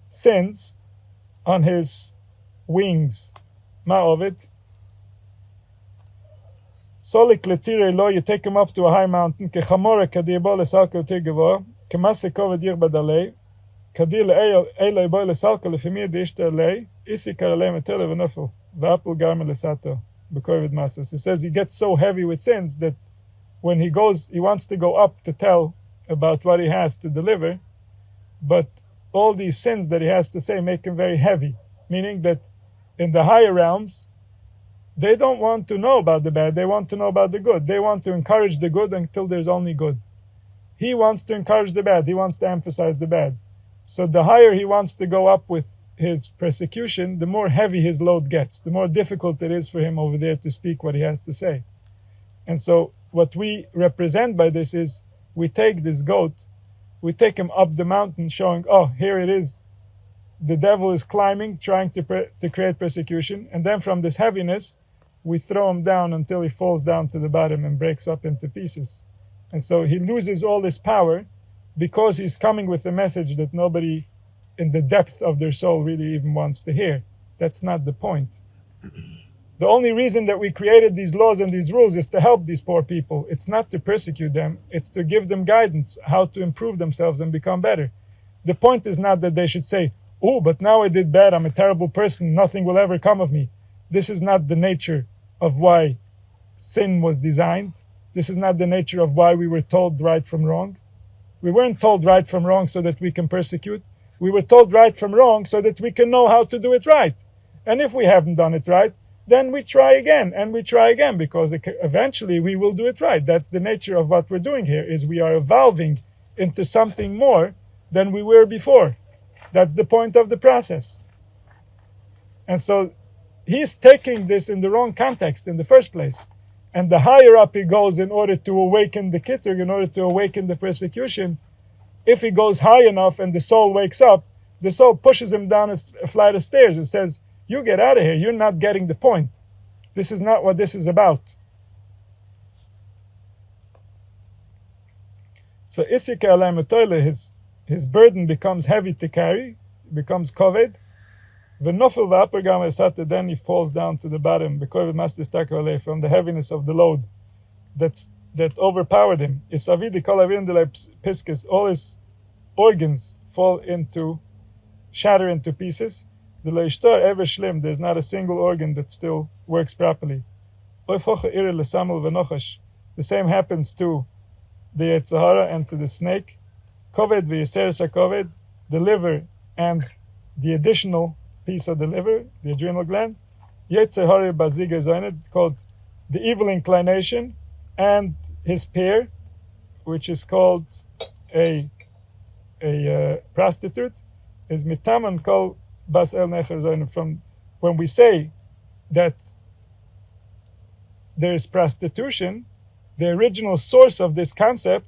sins on his wings. Ma'ovet. Solik letire lo, you take him up to a high mountain. Kechamora kadirbo lesalka tigavo. Kemase kovet yir badalei. Kadir le'eloi boy lesalka lefimir deishter lei. Isi karalei metele v'nofel. V'apul garme lesato. b'kovid masas. It says he gets so heavy with sins that when he wants to go up to tell about what he has to deliver, but all these sins that he has to say make him very heavy, meaning that in the higher realms, they don't want to know about the bad, they want to know about the good. They want to encourage the good until there's only good. He wants to encourage the bad, he wants to emphasize the bad. So the higher he wants to go up with his persecution, the more heavy his load gets, the more difficult it is for him over there to speak what he has to say. And so what we represent by this is, we take this goat, we take him up the mountain showing, oh, here it is. The devil is climbing, trying to create persecution. And then from this heaviness, we throw him down until he falls down to the bottom and breaks up into pieces. And so he loses all his power because he's coming with a message that nobody in the depth of their soul really even wants to hear. That's not the point. The only reason that we created these laws and these rules is to help these poor people. It's not to persecute them. It's to give them guidance how to improve themselves and become better. The point is not that they should say, oh, but now I did bad, I'm a terrible person, nothing will ever come of me. This is not the nature of why sin was designed. This is not the nature of why we were told right from wrong. We weren't told right from wrong so that we can persecute. We were told right from wrong so that we can know how to do it right. And if we haven't done it right, then we try again and we try again, because eventually we will do it right. That's the nature of what we're doing here, is we are evolving into something more than we were before. That's the point of the process. And so he's taking this in the wrong context in the first place. And the higher up he goes in order to awaken the kitter, in order to awaken the persecution, if he goes high enough and the soul wakes up, the soul pushes him down a flight of stairs and says, you get out of here, you're not getting the point. This is not what this is about. So Isika alay metoile, his burden becomes heavy to carry, becomes koved. V'nofel v'apergam esate, then he falls down to the bottom, because from the heaviness of the load that overpowered him. Isavidi kol avirindele piskes, all his organs shatter into pieces. The leishtor ever shlim, there's not a single organ that still works properly. The same happens to the Yetzirah and to the snake. Koved v'yiseres hakoved, the liver and the additional piece of the liver, the adrenal gland. Yetzirah baziga zonet, it's called the evil inclination, and his peer, which is called a prostitute, is mitaman kol bas el necher zonet. From when we say that there is prostitution, the original source of this concept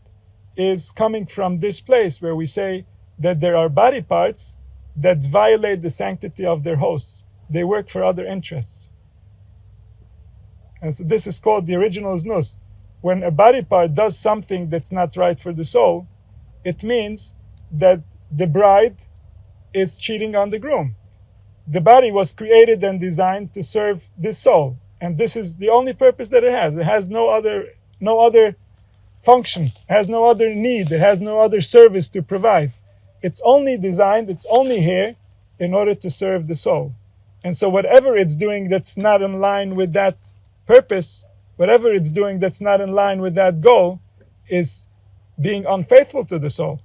is coming from this place where we say that there are body parts that violate the sanctity of their hosts. They work for other interests. And so this is called the original znus. When a body part does something that's not right for the soul, it means that the bride is cheating on the groom. The body was created and designed to serve this soul. And this is the only purpose that it has. It has no other function, it has no other need, it has no other service to provide. It's only designed, it's only here in order to serve the soul. And so whatever it's doing that's not in line with that purpose, whatever it's doing that's not in line with that goal, is being unfaithful to the soul.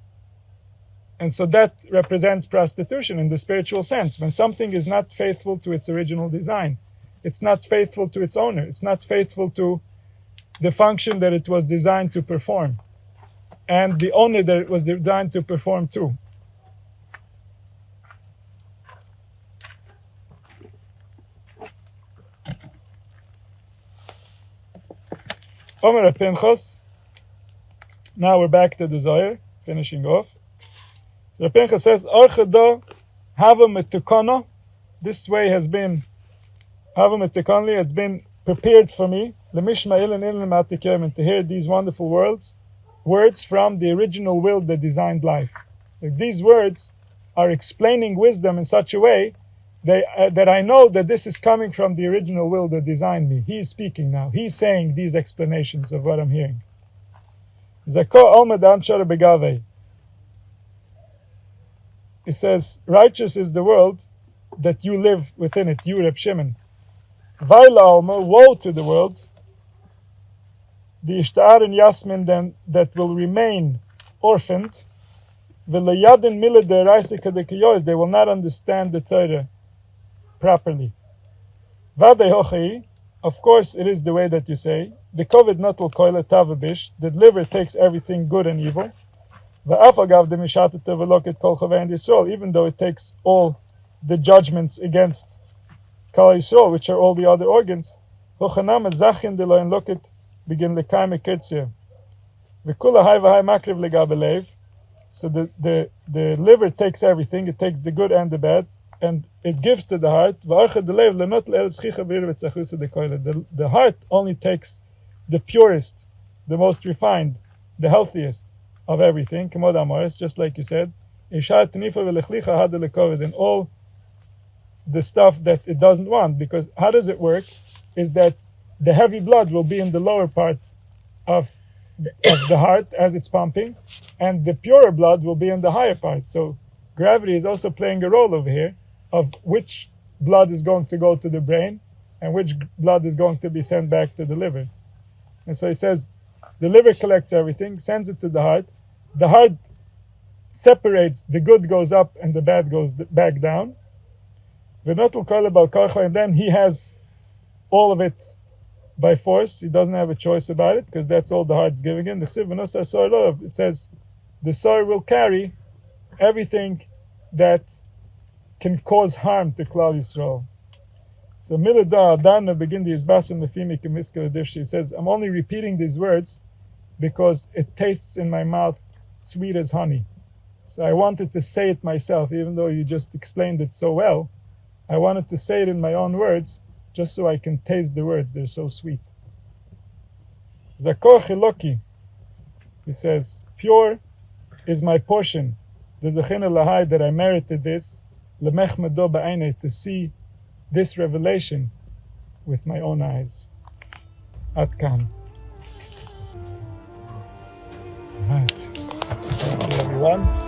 And so that represents prostitution in the spiritual sense. When something is not faithful to its original design, it's not faithful to its owner, it's not faithful to the function that it was designed to perform, and the owner that it was designed to perform to. Omer Pinchas. Now we're back to the Zohar, finishing off. The Pinchas says, Archada hava metukana. This way has been hava metukanli. It's been prepared for me. Lemishma ilan ilan matikem, and to hear these wonderful words from the original will that designed life. Like these words are explaining wisdom in such a way that I know that this is coming from the original will that designed me. He is speaking now. He's saying these explanations of what I'm hearing. Zako almad anshar begavei. It says, righteous is the world that you live within it, you Reb Shimon. Vaila alma, woe to the world, the Ishtaren Yasmin then that will remain orphaned, they will not understand the Torah properly. Of course, it is the way that you say. The COVID not will koile tavabish. The liver takes everything good and evil. Even though it takes all the judgments against Kal Yisrael, which are all the other organs. So the liver takes everything, it takes the good and the bad, and it gives to the heart. The heart only takes the purest, the most refined, the healthiest of everything, just like you said, and all the stuff that it doesn't want. Because how does it work? Is that the heavy blood will be in the lower part of the heart as it's pumping, and the purer blood will be in the higher part. So gravity is also playing a role over here of which blood is going to go to the brain and which blood is going to be sent back to the liver. And so he says the liver collects everything, sends it to the heart. The heart separates, the good goes up and the bad goes back down. And then he has all of it by force. He doesn't have a choice about it because that's all the heart's giving him. It says the soul will carry everything that can cause harm to Klal Yisrael. So Milada Adana begin the Isbasim Lefimik and Miskal Adivshi. He says, I'm only repeating these words because it tastes in my mouth sweet as honey. So I wanted to say it myself, even though you just explained it so well. I wanted to say it in my own words, just so I can taste the words. They're so sweet. Zakor Chiloki, he says, pure is my portion. The Zechina Lahai that I merited this, Lemech Medo Ba'ainei, to see this revelation with my own eyes. Adkan. Right. Thank you, everyone.